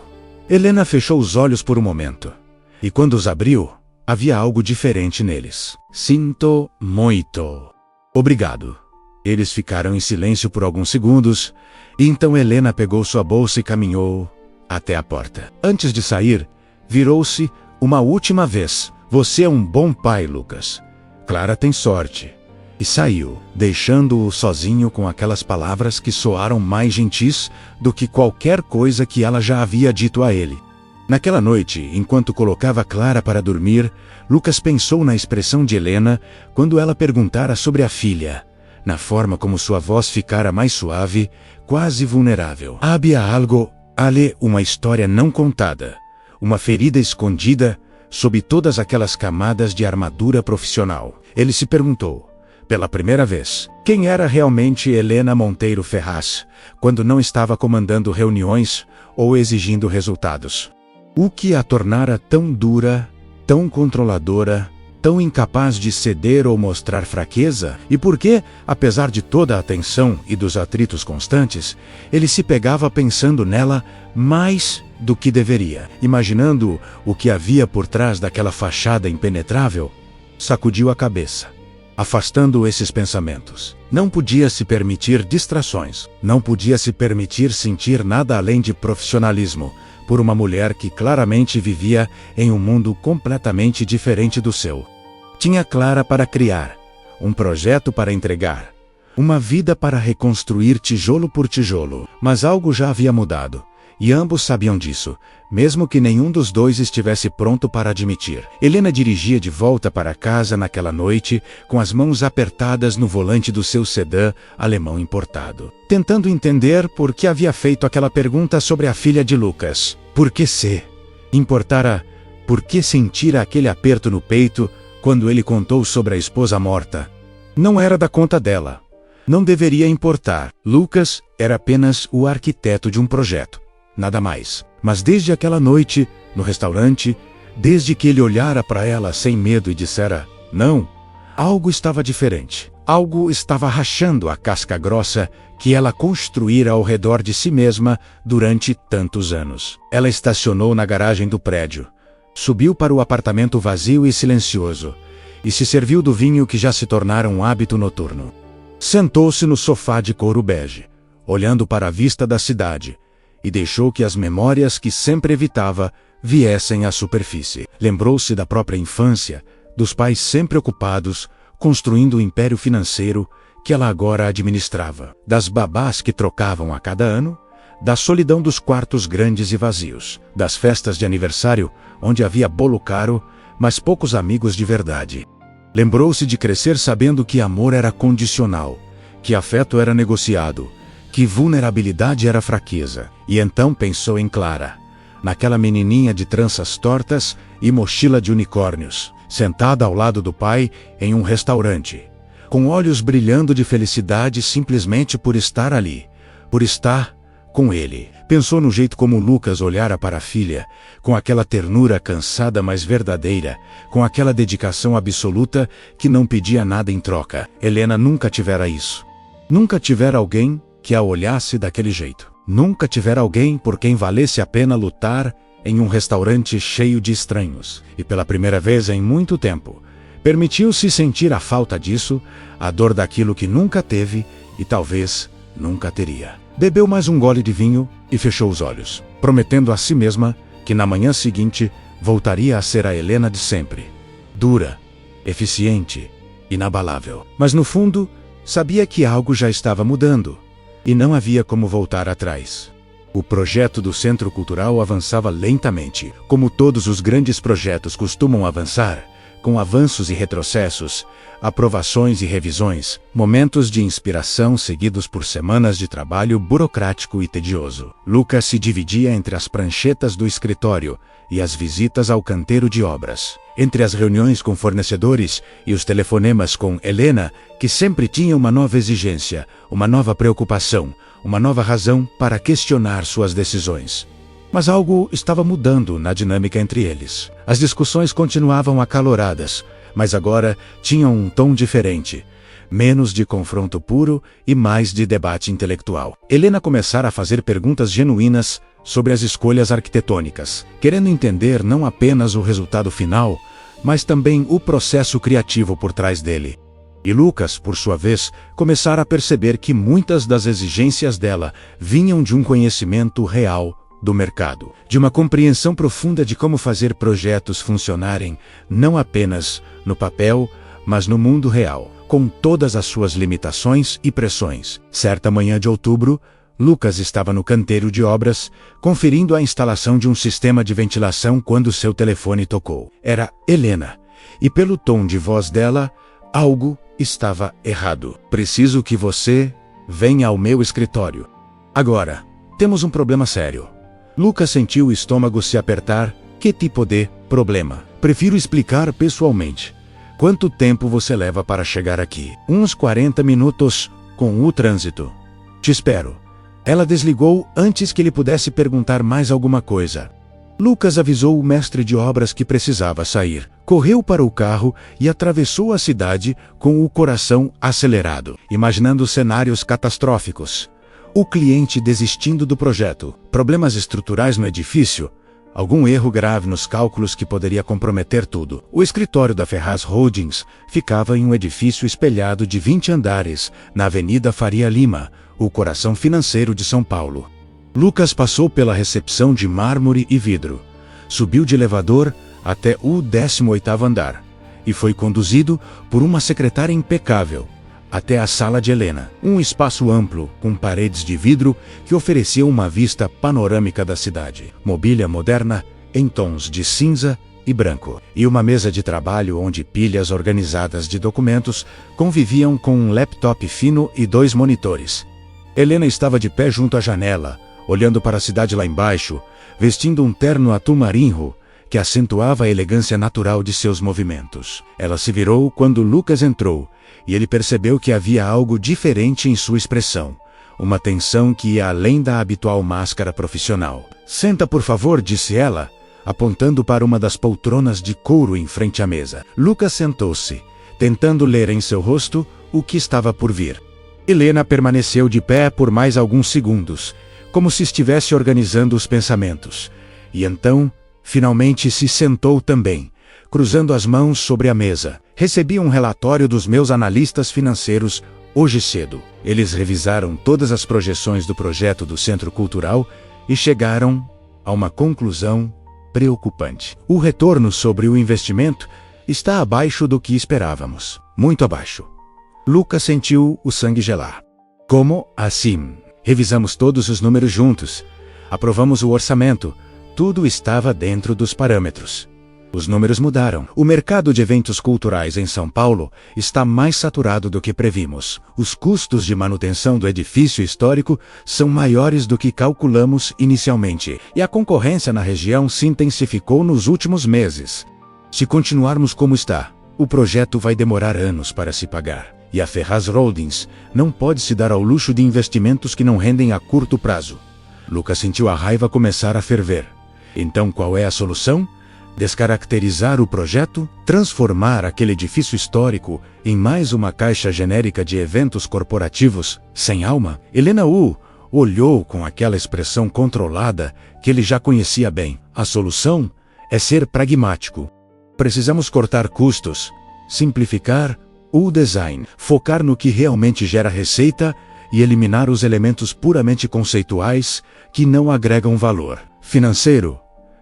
Helena fechou os olhos por um momento. E quando os abriu, havia algo diferente neles. Sinto muito. Obrigado. Eles ficaram em silêncio por alguns segundos, e então Helena pegou sua bolsa e caminhou até a porta. Antes de sair, virou-se uma última vez. Você é um bom pai, Lucas. Clara tem sorte. E saiu, deixando-o sozinho com aquelas palavras que soaram mais gentis do que qualquer coisa que ela já havia dito a ele. Naquela noite, enquanto colocava Clara para dormir, Lucas pensou na expressão de Helena quando ela perguntara sobre a filha, na forma como sua voz ficara mais suave, quase vulnerável. Havia algo ali, uma história não contada, uma ferida escondida sob todas aquelas camadas de armadura profissional. Ele se perguntou, pela primeira vez, quem era realmente Helena Monteiro Ferraz, quando não estava comandando reuniões ou exigindo resultados. O que a tornara tão dura, tão controladora, tão incapaz de ceder ou mostrar fraqueza? E por que, apesar de toda a tensão e dos atritos constantes, ele se pegava pensando nela mais do que deveria? Imaginando o que havia por trás daquela fachada impenetrável, sacudiu a cabeça, afastando esses pensamentos. Não podia se permitir distrações, não podia se permitir sentir nada além de profissionalismo, por uma mulher que claramente vivia em um mundo completamente diferente do seu. Tinha Clara para criar, um projeto para entregar, uma vida para reconstruir tijolo por tijolo. Mas algo já havia mudado, e ambos sabiam disso, mesmo que nenhum dos dois estivesse pronto para admitir. Helena dirigia de volta para casa naquela noite, com as mãos apertadas no volante do seu sedã alemão importado, tentando entender por que havia feito aquela pergunta sobre a filha de Lucas. Por que se importara? Por que sentira aquele aperto no peito quando ele contou sobre a esposa morta? Não era da conta dela. Não deveria importar. Lucas era apenas o arquiteto de um projeto. Nada mais. Mas desde aquela noite, no restaurante, desde que ele olhara para ela sem medo e dissera não, algo estava diferente. Algo estava rachando a casca grossa que ela construíra ao redor de si mesma durante tantos anos. Ela estacionou na garagem do prédio, subiu para o apartamento vazio e silencioso, e se serviu do vinho que já se tornara um hábito noturno. Sentou-se no sofá de couro bege, olhando para a vista da cidade, e deixou que as memórias que sempre evitava viessem à superfície. Lembrou-se da própria infância, dos pais sempre ocupados, construindo o império financeiro que ela agora administrava, das babás que trocavam a cada ano, da solidão dos quartos grandes e vazios, das festas de aniversário onde havia bolo caro, mas poucos amigos de verdade. Lembrou-se de crescer sabendo que amor era condicional, que afeto era negociado, que vulnerabilidade era fraqueza. E então pensou em Clara, naquela menininha de tranças tortas e mochila de unicórnios, sentada ao lado do pai em um restaurante, com olhos brilhando de felicidade simplesmente por estar ali, por estar com ele. Pensou no jeito como Lucas olhara para a filha, com aquela ternura cansada mas verdadeira, com aquela dedicação absoluta que não pedia nada em troca. Helena nunca tivera isso. Nunca tivera alguém que a olhasse daquele jeito. Nunca tivera alguém por quem valesse a pena lutar em um restaurante cheio de estranhos. E pela primeira vez em muito tempo, permitiu-se sentir a falta disso, a dor daquilo que nunca teve e talvez nunca teria. Bebeu mais um gole de vinho e fechou os olhos, prometendo a si mesma que na manhã seguinte voltaria a ser a Helena de sempre. Dura, eficiente, inabalável. Mas no fundo, sabia que algo já estava mudando, e não havia como voltar atrás. O projeto do Centro Cultural avançava lentamente, como todos os grandes projetos costumam avançar, com avanços e retrocessos, aprovações e revisões, momentos de inspiração seguidos por semanas de trabalho burocrático e tedioso. Lucas se dividia entre as pranchetas do escritório e as visitas ao canteiro de obras, entre as reuniões com fornecedores e os telefonemas com Helena, que sempre tinha uma nova exigência, uma nova preocupação, uma nova razão para questionar suas decisões. Mas algo estava mudando na dinâmica entre eles. As discussões continuavam acaloradas, mas agora tinham um tom diferente. menos de confronto puro e mais de debate intelectual. Helena começara a fazer perguntas genuínas sobre as escolhas arquitetônicas, querendo entender não apenas o resultado final, mas também o processo criativo por trás dele. E Lucas, por sua vez, começara a perceber que muitas das exigências dela vinham de um conhecimento real do mercado, de uma compreensão profunda de como fazer projetos funcionarem, não apenas no papel, mas no mundo real, com todas as suas limitações e pressões. Certa manhã de outubro, Lucas estava no canteiro de obras, conferindo a instalação de um sistema de ventilação quando seu telefone tocou. Era Helena, e pelo tom de voz dela, algo estava errado. Preciso que você venha ao meu escritório. Agora, temos um problema sério. Lucas sentiu o estômago se apertar. Que tipo de problema? Prefiro explicar pessoalmente. Quanto tempo você leva para chegar aqui? Uns 40 minutos com o trânsito. Te espero. Ela desligou antes que ele pudesse perguntar mais alguma coisa. Lucas avisou o mestre de obras que precisava sair. Correu para o carro e atravessou a cidade com o coração acelerado, imaginando cenários catastróficos. O cliente desistindo do projeto, problemas estruturais no edifício, algum erro grave nos cálculos que poderia comprometer tudo. O escritório da Ferraz Holdings ficava em um edifício espelhado de 20 andares, na Avenida Faria Lima, o coração financeiro de São Paulo. Lucas passou pela recepção de mármore e vidro, subiu de elevador até o 18º andar e foi conduzido por uma secretária impecável até a sala de Helena, um espaço amplo com paredes de vidro que oferecia uma vista panorâmica da cidade, mobília moderna em tons de cinza e branco, e uma mesa de trabalho onde pilhas organizadas de documentos conviviam com um laptop fino e 2 monitores. Helena estava de pé junto à janela, olhando para a cidade lá embaixo, vestindo um terno atum marinho que acentuava a elegância natural de seus movimentos. Ela se virou quando Lucas entrou, e ele percebeu que havia algo diferente em sua expressão, uma tensão que ia além da habitual máscara profissional. Senta, por favor, disse ela, apontando para uma das poltronas de couro em frente à mesa. Lucas sentou-se, tentando ler em seu rosto o que estava por vir. Helena permaneceu de pé por mais alguns segundos, como se estivesse organizando os pensamentos. E então, finalmente se sentou também, cruzando as mãos sobre a mesa. Recebi um relatório dos meus analistas financeiros hoje cedo. Eles revisaram todas as projeções do projeto do Centro Cultural e chegaram a uma conclusão preocupante. O retorno sobre o investimento está abaixo do que esperávamos. Muito abaixo. Lucas sentiu o sangue gelar. Como assim? Revisamos todos os números juntos. Aprovamos o orçamento. Tudo estava dentro dos parâmetros. Os números mudaram. O mercado de eventos culturais em São Paulo está mais saturado do que previmos. Os custos de manutenção do edifício histórico são maiores do que calculamos inicialmente. E a concorrência na região se intensificou nos últimos meses. Se continuarmos como está, o projeto vai demorar anos para se pagar. E a Ferraz Holdings não pode se dar ao luxo de investimentos que não rendem a curto prazo. Lucas sentiu a raiva começar a ferver. Então qual é a solução? Descaracterizar o projeto? Transformar aquele edifício histórico em mais uma caixa genérica de eventos corporativos sem alma? Helena olhou com aquela expressão controlada que ele já conhecia bem. A solução é ser pragmático. Precisamos cortar custos, simplificar o design, focar no que realmente gera receita e eliminar os elementos puramente conceituais que não agregam valor financeiro.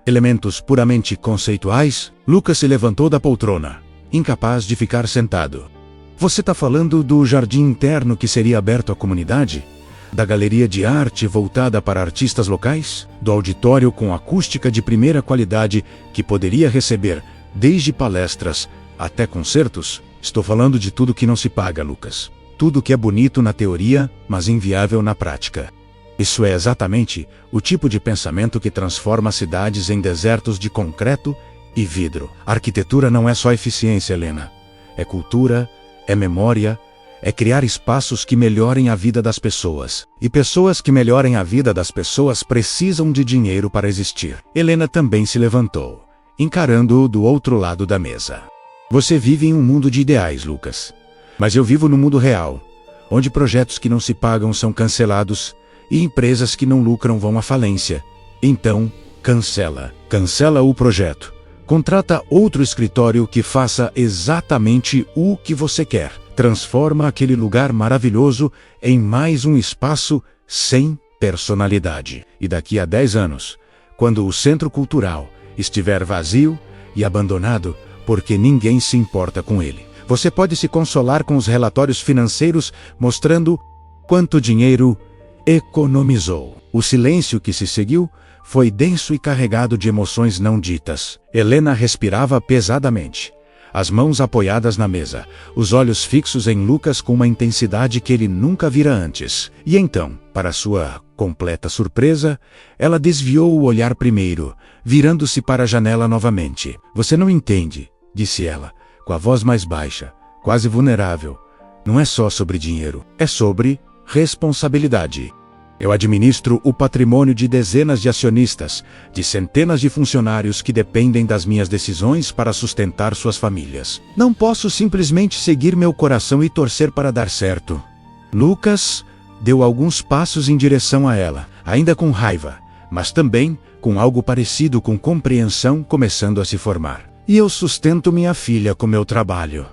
Elementos puramente conceituais? Lucas se levantou da poltrona, incapaz de ficar sentado. Você está falando do jardim interno que seria aberto à comunidade? Da galeria de arte voltada para artistas locais? Do auditório com acústica de primeira qualidade que poderia receber desde palestras até concertos? Estou falando de tudo que não se paga, Lucas. Tudo que é bonito na teoria, mas inviável na prática. Isso é exatamente o tipo de pensamento que transforma cidades em desertos de concreto e vidro. A arquitetura não é só eficiência, Helena. É cultura, é memória, é criar espaços que melhorem a vida das pessoas. E pessoas que melhorem a vida das pessoas precisam de dinheiro para existir. Helena também se levantou, encarando-o do outro lado da mesa. Você vive em um mundo de ideais, Lucas. Mas eu vivo no mundo real, onde projetos que não se pagam são cancelados e empresas que não lucram vão à falência. Então, cancela. Cancela o projeto. Contrata outro escritório que faça exatamente o que você quer. Transforma aquele lugar maravilhoso em mais um espaço sem personalidade. E daqui a 10 anos, quando o centro cultural estiver vazio e abandonado, porque ninguém se importa com ele, você pode se consolar com os relatórios financeiros mostrando quanto dinheiro economizou. O silêncio que se seguiu foi denso e carregado de emoções não ditas. Helena respirava pesadamente, as mãos apoiadas na mesa, os olhos fixos em Lucas com uma intensidade que ele nunca vira antes. E então, para sua completa surpresa, ela desviou o olhar primeiro, virando-se para a janela novamente. Você não entende, disse ela, com a voz mais baixa, quase vulnerável. Não é só sobre dinheiro, é sobre responsabilidade. Eu administro o patrimônio de dezenas de acionistas, de centenas de funcionários que dependem das minhas decisões para sustentar suas famílias. Não posso simplesmente seguir meu coração e torcer para dar certo. Lucas deu alguns passos em direção a ela, ainda com raiva, mas também com algo parecido com compreensão começando a se formar. E eu sustento minha filha com meu trabalho.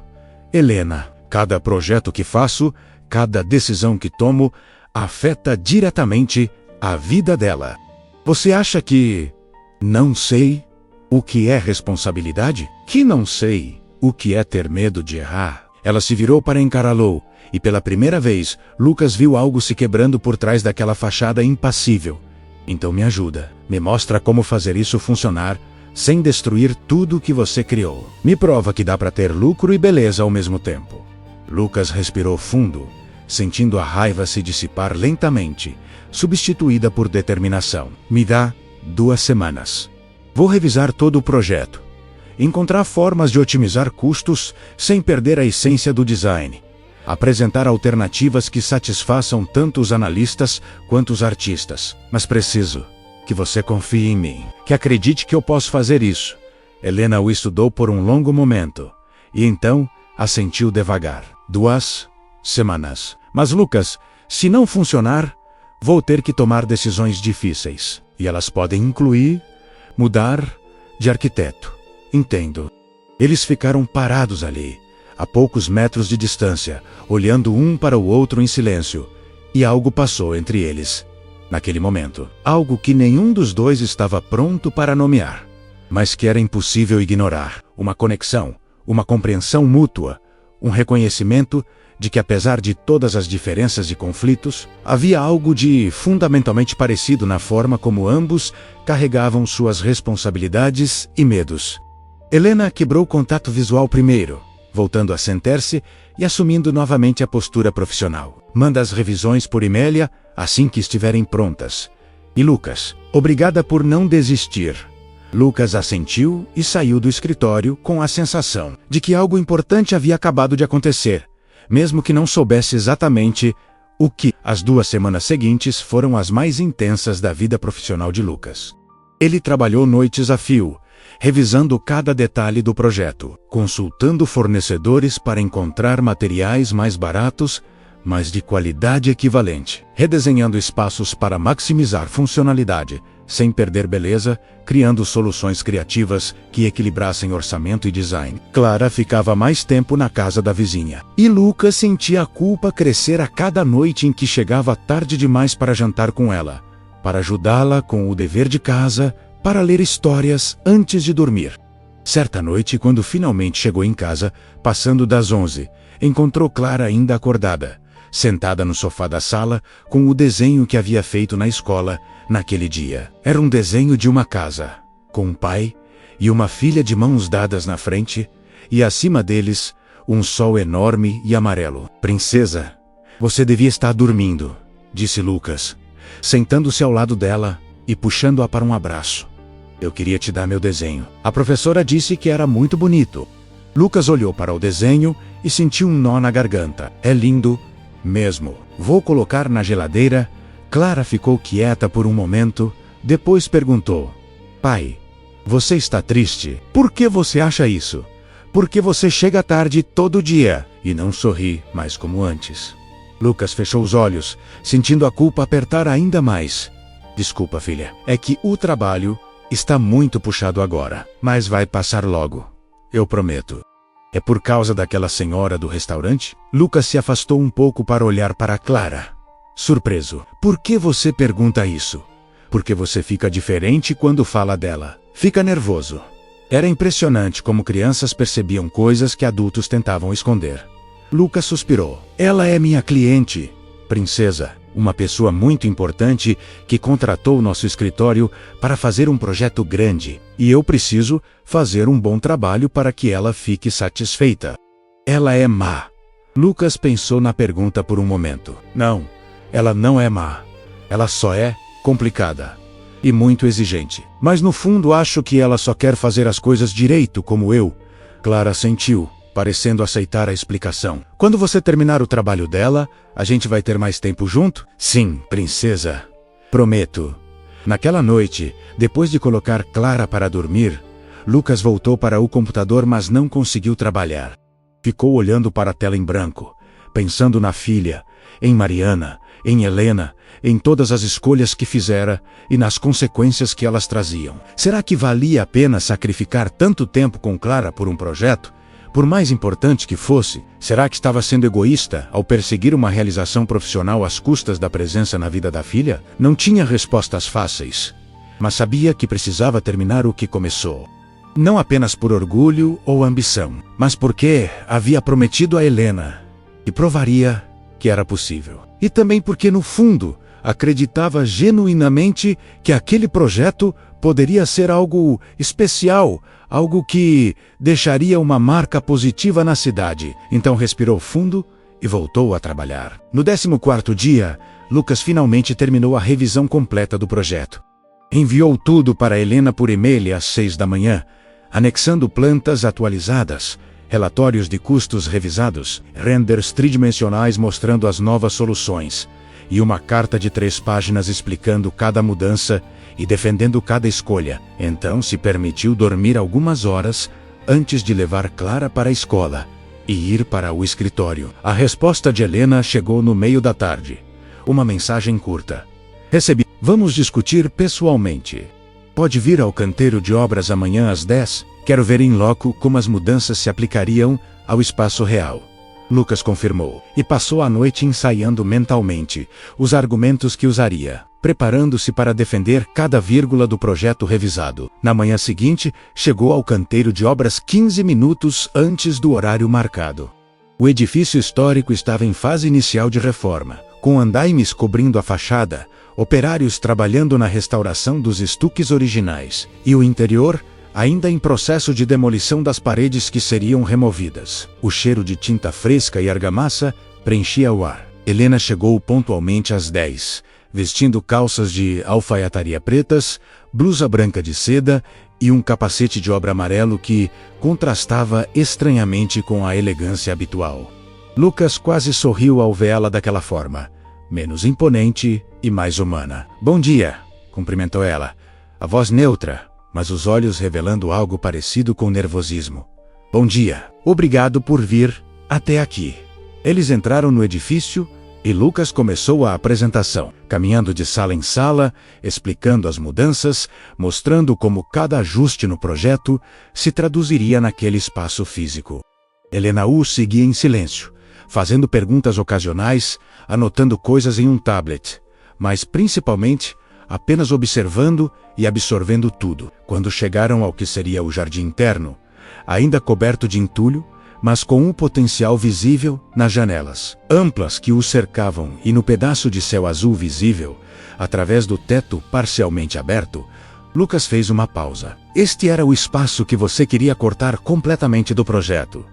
Helena, cada projeto que faço, cada decisão que tomo, afeta diretamente a vida dela. Você acha que não sei o que é responsabilidade? Que não sei o que é ter medo de errar? Ela se virou para encará-lo, e pela primeira vez, Lucas viu algo se quebrando por trás daquela fachada impassível. Então me ajuda, me mostra como fazer isso funcionar sem destruir tudo que você criou. Me prova que dá para ter lucro e beleza ao mesmo tempo. Lucas respirou fundo, sentindo a raiva se dissipar lentamente, substituída por determinação. Me dá 2 semanas. Vou revisar todo o projeto, encontrar formas de otimizar custos sem perder a essência do design, apresentar alternativas que satisfaçam tanto os analistas quanto os artistas. Mas preciso que você confie em mim, que acredite que eu posso fazer isso. Helena o estudou por um longo momento, e então assentiu devagar. 2 semanas. Mas Lucas, se não funcionar, vou ter que tomar decisões difíceis. E elas podem incluir mudar de arquiteto. Entendo. Eles ficaram parados ali, a poucos metros de distância, olhando um para o outro em silêncio. E algo passou entre eles. Naquele momento, algo que nenhum dos dois estava pronto para nomear, mas que era impossível ignorar. Uma conexão, uma compreensão mútua, um reconhecimento de que, apesar de todas as diferenças e conflitos, havia algo de fundamentalmente parecido na forma como ambos carregavam suas responsabilidades e medos. Helena quebrou o contato visual primeiro, voltando a sentar-se e assumindo novamente a postura profissional. Manda as revisões por e-mail assim que estiverem prontas. E Lucas, obrigada por não desistir. Lucas assentiu e saiu do escritório com a sensação de que algo importante havia acabado de acontecer, mesmo que não soubesse exatamente o que. As 2 semanas seguintes foram as mais intensas da vida profissional de Lucas. Ele trabalhou noites a fio, revisando cada detalhe do projeto, consultando fornecedores para encontrar materiais mais baratos, mas de qualidade equivalente, redesenhando espaços para maximizar funcionalidade, sem perder beleza, criando soluções criativas que equilibrassem orçamento e design. Clara ficava mais tempo na casa da vizinha, e Lucas sentia a culpa crescer a cada noite em que chegava tarde demais para jantar com ela, para ajudá-la com o dever de casa, para ler histórias antes de dormir. Certa noite, quando finalmente chegou em casa, passando das 11, encontrou Clara ainda acordada, sentada no sofá da sala, com o desenho que havia feito na escola naquele dia. Era um desenho de uma casa, com um pai e uma filha de mãos dadas na frente, e acima deles, um sol enorme e amarelo. Princesa, você devia estar dormindo, disse Lucas, sentando-se ao lado dela e puxando-a para um abraço. Eu queria te dar meu desenho. A professora disse que era muito bonito. Lucas olhou para o desenho e sentiu um nó na garganta. É lindo mesmo. Vou colocar na geladeira. Clara ficou quieta por um momento, depois perguntou: Pai, você está triste? Por que você acha isso? Porque você chega tarde todo dia, e não sorri mais como antes. Lucas fechou os olhos, sentindo a culpa apertar ainda mais. Desculpa, filha, é que o trabalho está muito puxado agora, mas vai passar logo. Eu prometo. É por causa daquela senhora do restaurante? Lucas se afastou um pouco para olhar para Clara. Surpreso. Por que você pergunta isso? Porque você fica diferente quando fala dela. Fica nervoso. Era impressionante como crianças percebiam coisas que adultos tentavam esconder. Lucas suspirou. Ela é minha cliente, princesa. Uma pessoa muito importante que contratou nosso escritório para fazer um projeto grande. E eu preciso fazer um bom trabalho para que ela fique satisfeita. Ela é má. Lucas pensou na pergunta por um momento. Não, ela não é má. Ela só é complicada e muito exigente. Mas no fundo acho que ela só quer fazer as coisas direito como eu. Clara sentiu, parecendo aceitar a explicação. Quando você terminar o trabalho dela, a gente vai ter mais tempo junto? Sim, princesa. Prometo. Naquela noite, depois de colocar Clara para dormir, Lucas voltou para o computador, mas não conseguiu trabalhar. Ficou olhando para a tela em branco, pensando na filha, em Mariana, em Helena, em todas as escolhas que fizera e nas consequências que elas traziam. Será que valia a pena sacrificar tanto tempo com Clara por um projeto? Por mais importante que fosse, será que estava sendo egoísta ao perseguir uma realização profissional às custas da presença na vida da filha? Não tinha respostas fáceis, mas sabia que precisava terminar o que começou. Não apenas por orgulho ou ambição, mas porque havia prometido a Helena e provaria que era possível. E também porque, no fundo, acreditava genuinamente que aquele projeto poderia ser algo especial, algo que deixaria uma marca positiva na cidade. Então respirou fundo e voltou a trabalhar. No 14º dia, Lucas finalmente terminou a revisão completa do projeto. Enviou tudo para Helena por e-mail às 6 da manhã, anexando plantas atualizadas, relatórios de custos revisados, renders tridimensionais mostrando as novas soluções, e uma carta de 3 páginas explicando cada mudança e defendendo cada escolha. Então se permitiu dormir algumas horas antes de levar Clara para a escola e ir para o escritório. A resposta de Helena chegou no meio da tarde. Uma mensagem curta. Recebi. Vamos discutir pessoalmente. Pode vir ao canteiro de obras amanhã às 10? Quero ver em loco como as mudanças se aplicariam ao espaço real. Lucas confirmou, e passou a noite ensaiando mentalmente os argumentos que usaria, preparando-se para defender cada vírgula do projeto revisado. Na manhã seguinte, chegou ao canteiro de obras 15 minutos antes do horário marcado. O edifício histórico estava em fase inicial de reforma, com andaimes cobrindo a fachada, operários trabalhando na restauração dos estuques originais, e o interior ainda em processo de demolição das paredes que seriam removidas. O cheiro de tinta fresca e argamassa preenchia o ar. Helena chegou pontualmente às 10, vestindo calças de alfaiataria pretas, blusa branca de seda e um capacete de obra amarelo que contrastava estranhamente com a elegância habitual. Lucas quase sorriu ao vê-la daquela forma, menos imponente e mais humana. Bom dia, cumprimentou ela, a voz neutra, mas os olhos revelando algo parecido com nervosismo. Bom dia, obrigado por vir até aqui. Eles entraram no edifício e Lucas começou a apresentação, caminhando de sala em sala, explicando as mudanças, mostrando como cada ajuste no projeto se traduziria naquele espaço físico. Helena o seguia em silêncio, fazendo perguntas ocasionais, anotando coisas em um tablet, mas principalmente apenas observando e absorvendo tudo. Quando chegaram ao que seria o jardim interno, ainda coberto de entulho, mas com um potencial visível nas janelas amplas que o cercavam e no pedaço de céu azul visível, através do teto parcialmente aberto, Lucas fez uma pausa. Este era o espaço que você queria cortar completamente do projeto,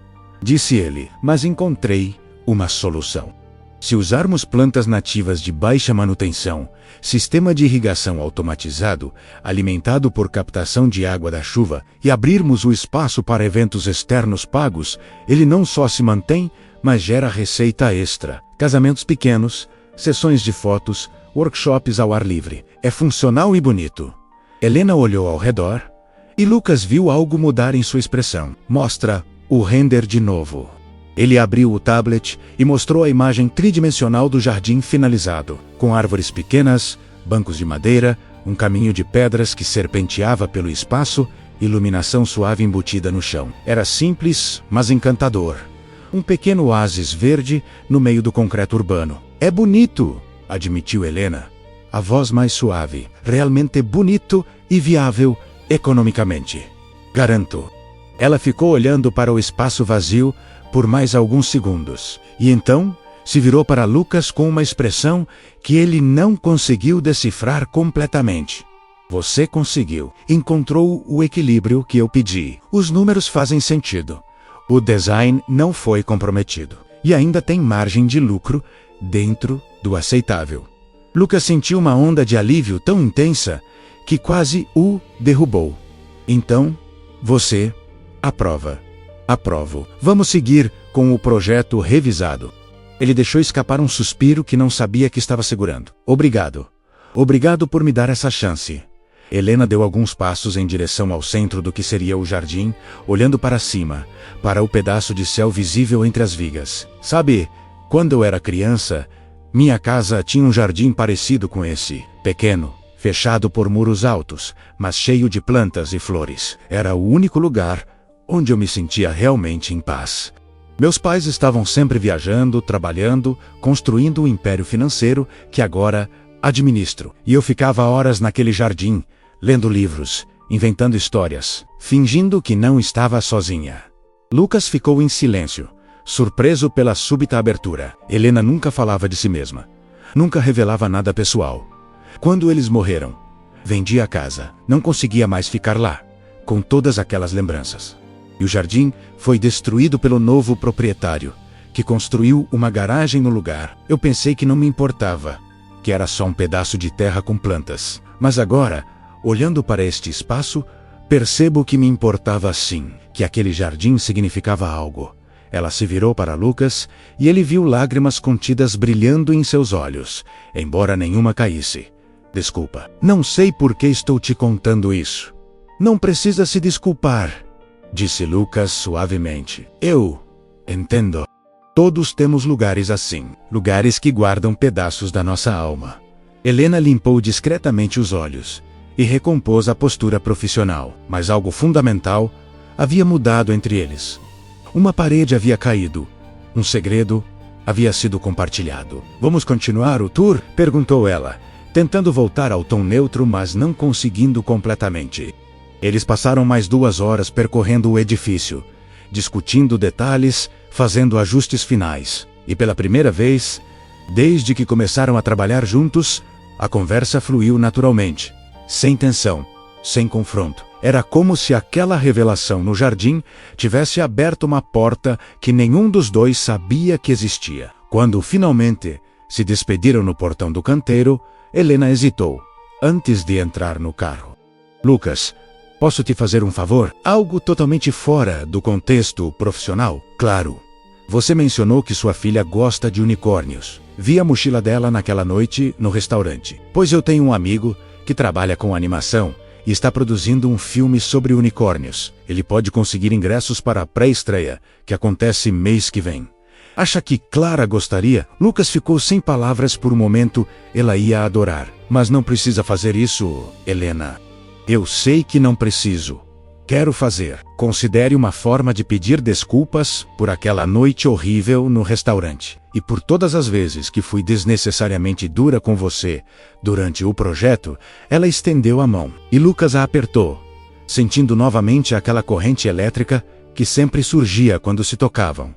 disse ele, mas encontrei uma solução. Se usarmos plantas nativas de baixa manutenção, sistema de irrigação automatizado, alimentado por captação de água da chuva, e abrirmos o espaço para eventos externos pagos, ele não só se mantém, mas gera receita extra. Casamentos pequenos, sessões de fotos, workshops ao ar livre. É funcional e bonito. Helena olhou ao redor, e Lucas viu algo mudar em sua expressão. Mostra o render de novo. Ele abriu o tablet e mostrou a imagem tridimensional do jardim finalizado, com árvores pequenas, bancos de madeira, um caminho de pedras que serpenteava pelo espaço, iluminação suave embutida no chão. Era simples, mas encantador. Um pequeno oásis verde no meio do concreto urbano. É bonito, admitiu Helena, a voz mais suave. Realmente bonito e viável economicamente. Garanto. Ela ficou olhando para o espaço vazio por mais alguns segundos. E então se virou para Lucas com uma expressão que ele não conseguiu decifrar completamente. Você conseguiu. Encontrou o equilíbrio que eu pedi. Os números fazem sentido. O design não foi comprometido. E ainda tem margem de lucro dentro do aceitável. Lucas sentiu uma onda de alívio tão intensa que quase o derrubou. Então, você aprova. Aprovo. Vamos seguir com o projeto revisado. Ele deixou escapar um suspiro que não sabia que estava segurando. Obrigado. Obrigado por me dar essa chance. Helena deu alguns passos em direção ao centro do que seria o jardim, olhando para cima, para o pedaço de céu visível entre as vigas. Sabe, quando eu era criança, minha casa tinha um jardim parecido com esse, pequeno, fechado por muros altos, mas cheio de plantas e flores. Era o único lugar onde eu me sentia realmente em paz. Meus pais estavam sempre viajando, trabalhando, construindo o império financeiro que agora administro. E eu ficava horas naquele jardim, lendo livros, inventando histórias, fingindo que não estava sozinha. Lucas ficou em silêncio, surpreso pela súbita abertura. Helena nunca falava de si mesma. Nunca revelava nada pessoal. Quando eles morreram, vendi a casa. Não conseguia mais ficar lá, com todas aquelas lembranças. E o jardim foi destruído pelo novo proprietário, que construiu uma garagem no lugar. Eu pensei que não me importava, que era só um pedaço de terra com plantas. Mas agora, olhando para este espaço, percebo que me importava sim, que aquele jardim significava algo. Ela se virou para Lucas e ele viu lágrimas contidas brilhando em seus olhos, embora nenhuma caísse. Desculpa. Não sei por que estou te contando isso. Não precisa se desculpar, disse Lucas suavemente. Eu entendo. Todos temos lugares assim, lugares que guardam pedaços da nossa alma. Helena limpou discretamente os olhos e recompôs a postura profissional, mas algo fundamental havia mudado entre eles. Uma parede havia caído, um segredo havia sido compartilhado. Vamos continuar o tour? Perguntou ela, tentando voltar ao tom neutro, mas não conseguindo completamente. Eles passaram mais 2 horas percorrendo o edifício, discutindo detalhes, fazendo ajustes finais. E pela primeira vez, desde que começaram a trabalhar juntos, a conversa fluiu naturalmente, sem tensão, sem confronto. Era como se aquela revelação no jardim tivesse aberto uma porta que nenhum dos dois sabia que existia. Quando finalmente se despediram no portão do canteiro, Helena hesitou, antes de entrar no carro. Lucas, posso te fazer um favor? Algo totalmente fora do contexto profissional? Claro. Você mencionou que sua filha gosta de unicórnios. Vi a mochila dela naquela noite no restaurante. Pois eu tenho um amigo que trabalha com animação e está produzindo um filme sobre unicórnios. Ele pode conseguir ingressos para a pré-estreia, que acontece mês que vem. Acha que Clara gostaria? Lucas ficou sem palavras por um momento. Ela ia adorar. Mas não precisa fazer isso, Helena. Eu sei que não preciso. Quero fazer. Considere uma forma de pedir desculpas por aquela noite horrível no restaurante. E por todas as vezes que fui desnecessariamente dura com você durante o projeto. Ela estendeu a mão. E Lucas a apertou, sentindo novamente aquela corrente elétrica que sempre surgia quando se tocavam.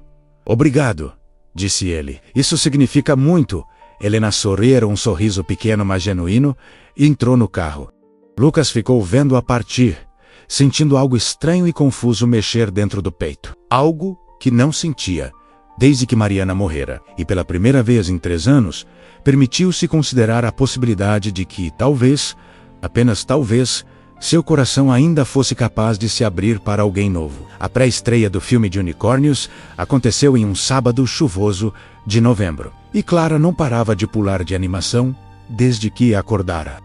Obrigado, disse ele. Isso significa muito. Helena sorriu, um sorriso pequeno mas genuíno, e entrou no carro. Lucas ficou vendo-a partir, sentindo algo estranho e confuso mexer dentro do peito. Algo que não sentia desde que Mariana morrera. E pela primeira vez em 3 anos, permitiu-se considerar a possibilidade de que, talvez, apenas talvez, seu coração ainda fosse capaz de se abrir para alguém novo. A pré-estreia do filme de unicórnios aconteceu em um sábado chuvoso de novembro. E Clara não parava de pular de animação desde que acordara.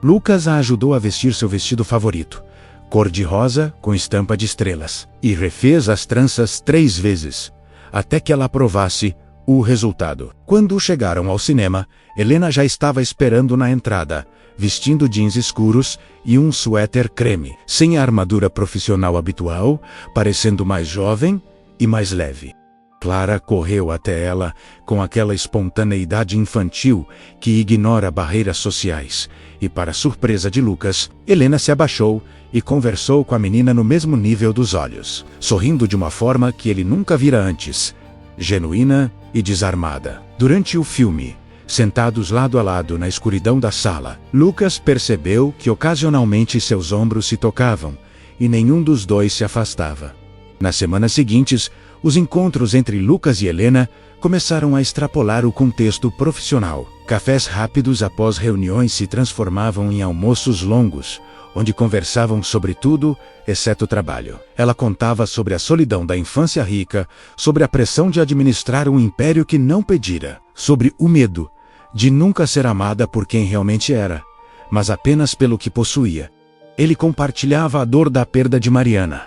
Lucas a ajudou a vestir seu vestido favorito, cor-de-rosa com estampa de estrelas, e refez as tranças 3 vezes. até que ela aprovasse o resultado. Quando chegaram ao cinema, Helena já estava esperando na entrada, vestindo jeans escuros e um suéter creme, sem a armadura profissional habitual, parecendo mais jovem e mais leve. Clara correu até ela com aquela espontaneidade infantil que ignora barreiras sociais, e para surpresa de Lucas, Helena se abaixou e conversou com a menina no mesmo nível dos olhos, sorrindo de uma forma que ele nunca vira antes, genuína e desarmada. Durante o filme, sentados lado a lado na escuridão da sala, Lucas percebeu que ocasionalmente seus ombros se tocavam e nenhum dos dois se afastava. Nas semanas seguintes, os encontros entre Lucas e Helena começaram a extrapolar o contexto profissional. Cafés rápidos após reuniões se transformavam em almoços longos, onde conversavam sobre tudo, exceto o trabalho. Ela contava sobre a solidão da infância rica, sobre a pressão de administrar um império que não pedira, sobre o medo de nunca ser amada por quem realmente era, mas apenas pelo que possuía. Ele compartilhava a dor da perda de Mariana,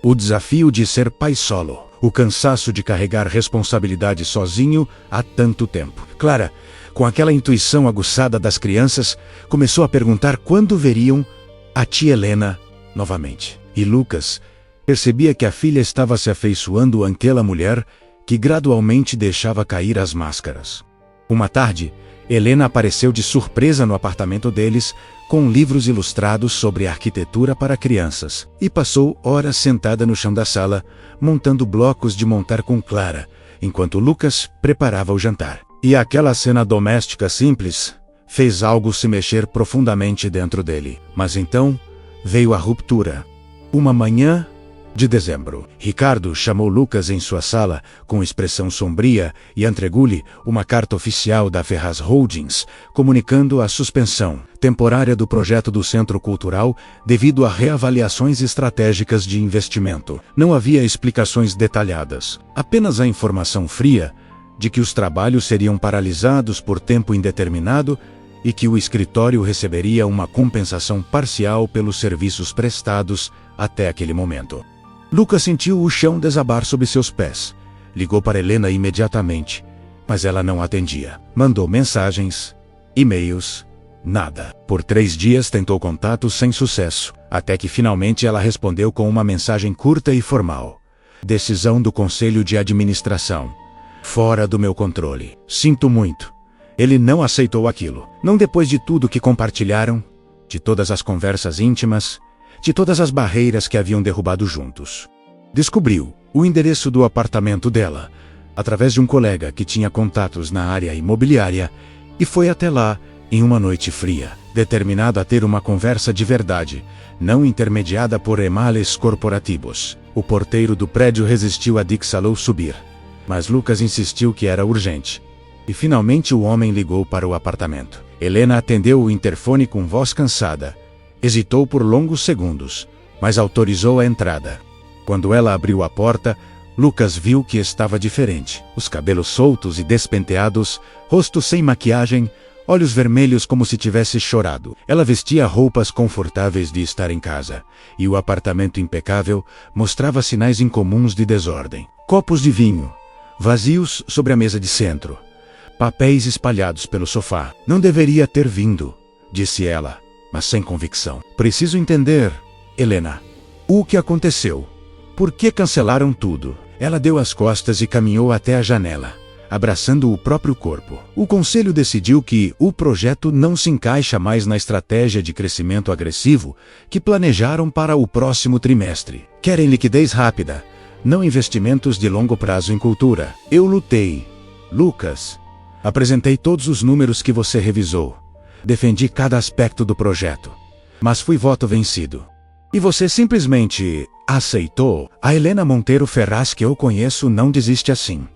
o desafio de ser pai solo, o cansaço de carregar responsabilidade sozinho há tanto tempo. Clara, com aquela intuição aguçada das crianças, começou a perguntar quando veriam a tia Helena novamente. E Lucas percebia que a filha estava se afeiçoando àquela mulher que gradualmente deixava cair as máscaras. Uma tarde, Helena apareceu de surpresa no apartamento deles, com livros ilustrados sobre arquitetura para crianças, e passou horas sentada no chão da sala, montando blocos de montar com Clara, enquanto Lucas preparava o jantar. E aquela cena doméstica simples fez algo se mexer profundamente dentro dele. Mas então veio a ruptura. Uma manhã de dezembro, Ricardo chamou Lucas em sua sala com expressão sombria e entregou-lhe uma carta oficial da Ferraz Holdings, comunicando a suspensão temporária do projeto do Centro Cultural devido a reavaliações estratégicas de investimento. Não havia explicações detalhadas, apenas a informação fria de que os trabalhos seriam paralisados por tempo indeterminado e que o escritório receberia uma compensação parcial pelos serviços prestados até aquele momento. Lucas sentiu o chão desabar sob seus pés. Ligou para Helena imediatamente, mas ela não atendia. Mandou mensagens, e-mails, nada. Por 3 dias tentou contato sem sucesso, até que finalmente ela respondeu com uma mensagem curta e formal. Decisão do Conselho de Administração. Fora do meu controle. Sinto muito. Ele não aceitou aquilo. Não depois de tudo que compartilharam, de todas as conversas íntimas, de todas as barreiras que haviam derrubado juntos. Descobriu o endereço do apartamento dela, através de um colega que tinha contatos na área imobiliária, e foi até lá em uma noite fria, determinado a ter uma conversa de verdade, não intermediada por emales corporativos. O porteiro do prédio resistiu a Dixalou subir, mas Lucas insistiu que era urgente. E finalmente o homem ligou para o apartamento. Helena atendeu o interfone com voz cansada. Hesitou por longos segundos, mas autorizou a entrada. Quando ela abriu a porta, Lucas viu que estava diferente. Os cabelos soltos e despenteados, rosto sem maquiagem, olhos vermelhos como se tivesse chorado. Ela vestia roupas confortáveis de estar em casa, e o apartamento impecável mostrava sinais incomuns de desordem. Copos de vinho, vazios sobre a mesa de centro. Papéis espalhados pelo sofá. Não deveria ter vindo, disse ela, mas sem convicção. Preciso entender, Helena. O que aconteceu? Por que cancelaram tudo? Ela deu as costas e caminhou até a janela, abraçando o próprio corpo. O conselho decidiu que o projeto não se encaixa mais na estratégia de crescimento agressivo que planejaram para o próximo trimestre. Querem liquidez rápida, não investimentos de longo prazo em cultura. Eu lutei, Lucas. Apresentei todos os números que você revisou. Defendi cada aspecto do projeto. Mas fui voto vencido. E você simplesmente aceitou? A Helena Monteiro Ferraz que eu conheço não desiste assim.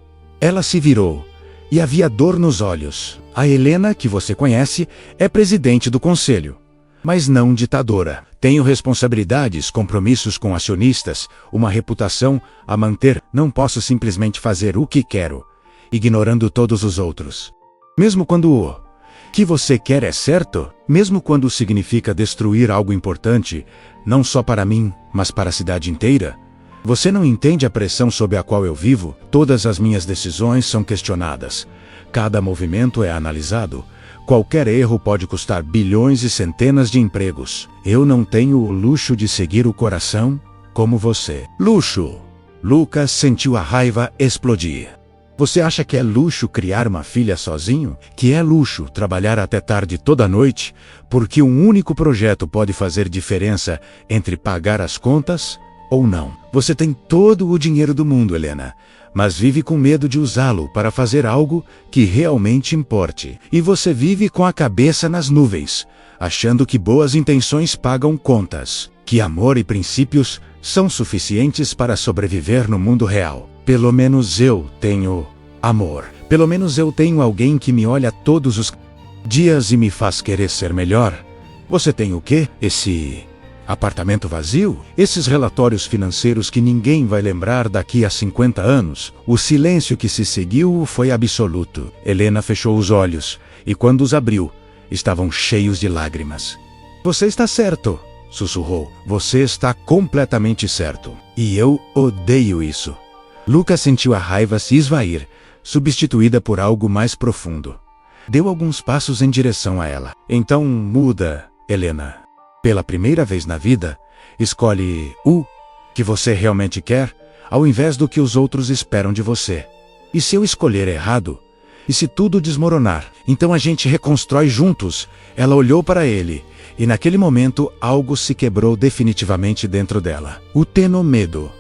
Ela se virou. E havia dor nos olhos. A Helena, que você conhece, é presidente do conselho. Mas não ditadora. Tenho responsabilidades, compromissos com acionistas, uma reputação a manter. Não posso simplesmente fazer o que quero, ignorando todos os outros. Mesmo quando o que você quer é certo, mesmo quando significa destruir algo importante, não só para mim, mas para a cidade inteira, Você não entende a pressão sob a qual eu vivo? Todas as minhas decisões são questionadas. Cada movimento é analisado. Qualquer erro pode custar bilhões e centenas de empregos. Eu não tenho o luxo de seguir o coração como você. Luxo! Lucas sentiu a raiva explodir. Você acha que é luxo criar uma filha sozinho? Que é luxo trabalhar até tarde toda noite? Porque um único projeto pode fazer diferença entre pagar as contas ou não. Você tem todo o dinheiro do mundo, Helena, mas vive com medo de usá-lo para fazer algo que realmente importe. E você vive com a cabeça nas nuvens, achando que boas intenções pagam contas, que amor e princípios são suficientes para sobreviver no mundo real. Pelo menos eu tenho amor. Pelo menos eu tenho alguém que me olha todos os dias e me faz querer ser melhor. Você tem o quê? Esse apartamento vazio? Esses relatórios financeiros que ninguém vai lembrar daqui a 50 anos? O silêncio que se seguiu foi absoluto. Helena fechou os olhos e, quando os abriu, estavam cheios de lágrimas. Você está certo, sussurrou. Você está completamente certo. E eu odeio isso. Lucas sentiu a raiva se esvair, substituída por algo mais profundo. Deu alguns passos em direção a ela. Então muda, Helena. Pela primeira vez na vida, escolhe o que você realmente quer, ao invés do que os outros esperam de você. E se eu escolher errado? E se tudo desmoronar? Então a gente reconstrói juntos. Ela olhou para ele, e naquele momento algo se quebrou definitivamente dentro dela. O medo.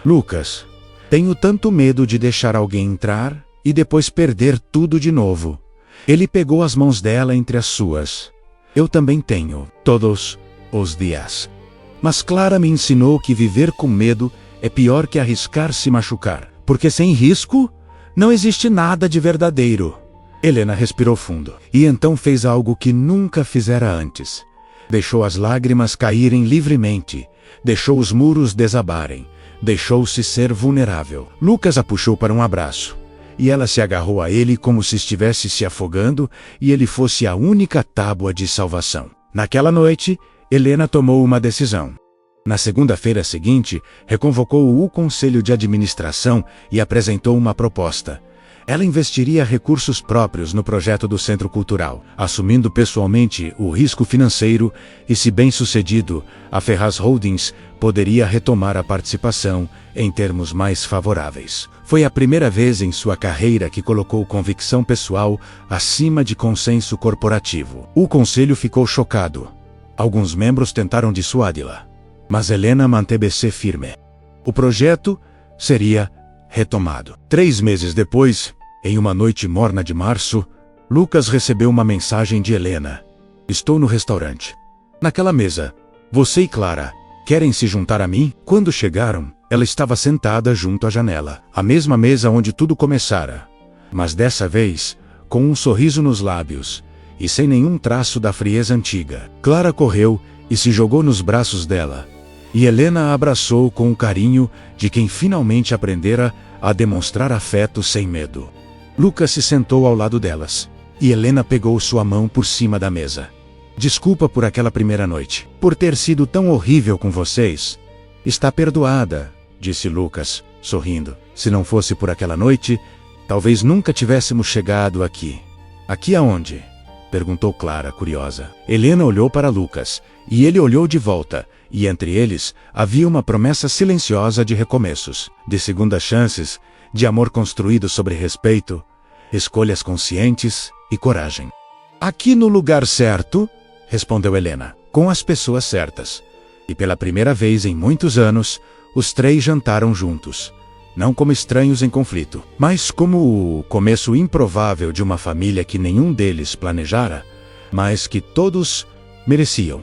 Lucas, tenho tanto medo de deixar alguém entrar e depois perder tudo de novo. Ele pegou as mãos dela entre as suas. Eu também tenho, todos os dias. Mas Clara me ensinou que viver com medo é pior que arriscar se machucar, porque sem risco não existe nada de verdadeiro. Helena respirou fundo, e então fez algo que nunca fizera antes. Deixou as lágrimas caírem livremente, deixou os muros desabarem, deixou-se ser vulnerável. Lucas a puxou para um abraço, e ela se agarrou a ele como se estivesse se afogando e ele fosse a única tábua de salvação. Naquela noite, Helena tomou uma decisão. Na segunda-feira seguinte, reconvocou o conselho de administração e apresentou uma proposta. Ela investiria recursos próprios no projeto do Centro Cultural, assumindo pessoalmente o risco financeiro e, se bem-sucedido, a Ferraz Holdings poderia retomar a participação em termos mais favoráveis. Foi a primeira vez em sua carreira que colocou convicção pessoal acima de consenso corporativo. O conselho ficou chocado. Alguns membros tentaram dissuadi-la, mas Helena manteve-se firme. O projeto seria retomado. 3 meses depois, em uma noite morna de março, Lucas recebeu uma mensagem de Helena. Estou no restaurante. Naquela mesa, você e Clara querem se juntar a mim? Quando chegaram, ela estava sentada junto à janela, a mesma mesa onde tudo começara. Mas dessa vez, com um sorriso nos lábios e sem nenhum traço da frieza antiga. Clara correu e se jogou nos braços dela. E Helena a abraçou com o carinho de quem finalmente aprendera a demonstrar afeto sem medo. Lucas se sentou ao lado delas, e Helena pegou sua mão por cima da mesa. Desculpa por aquela primeira noite, por ter sido tão horrível com vocês. Está perdoada, disse Lucas, sorrindo. Se não fosse por aquela noite, talvez nunca tivéssemos chegado aqui. Aqui aonde? Perguntou Clara, curiosa. Helena olhou para Lucas, e ele olhou de volta, e entre eles havia uma promessa silenciosa de recomeços, de segundas chances, de amor construído sobre respeito, escolhas conscientes e coragem. Aqui no lugar certo, respondeu Helena, com as pessoas certas. E pela primeira vez em muitos anos, os 3 jantaram juntos. Não como estranhos em conflito, mas como o começo improvável de uma família que nenhum deles planejara, mas que todos mereciam.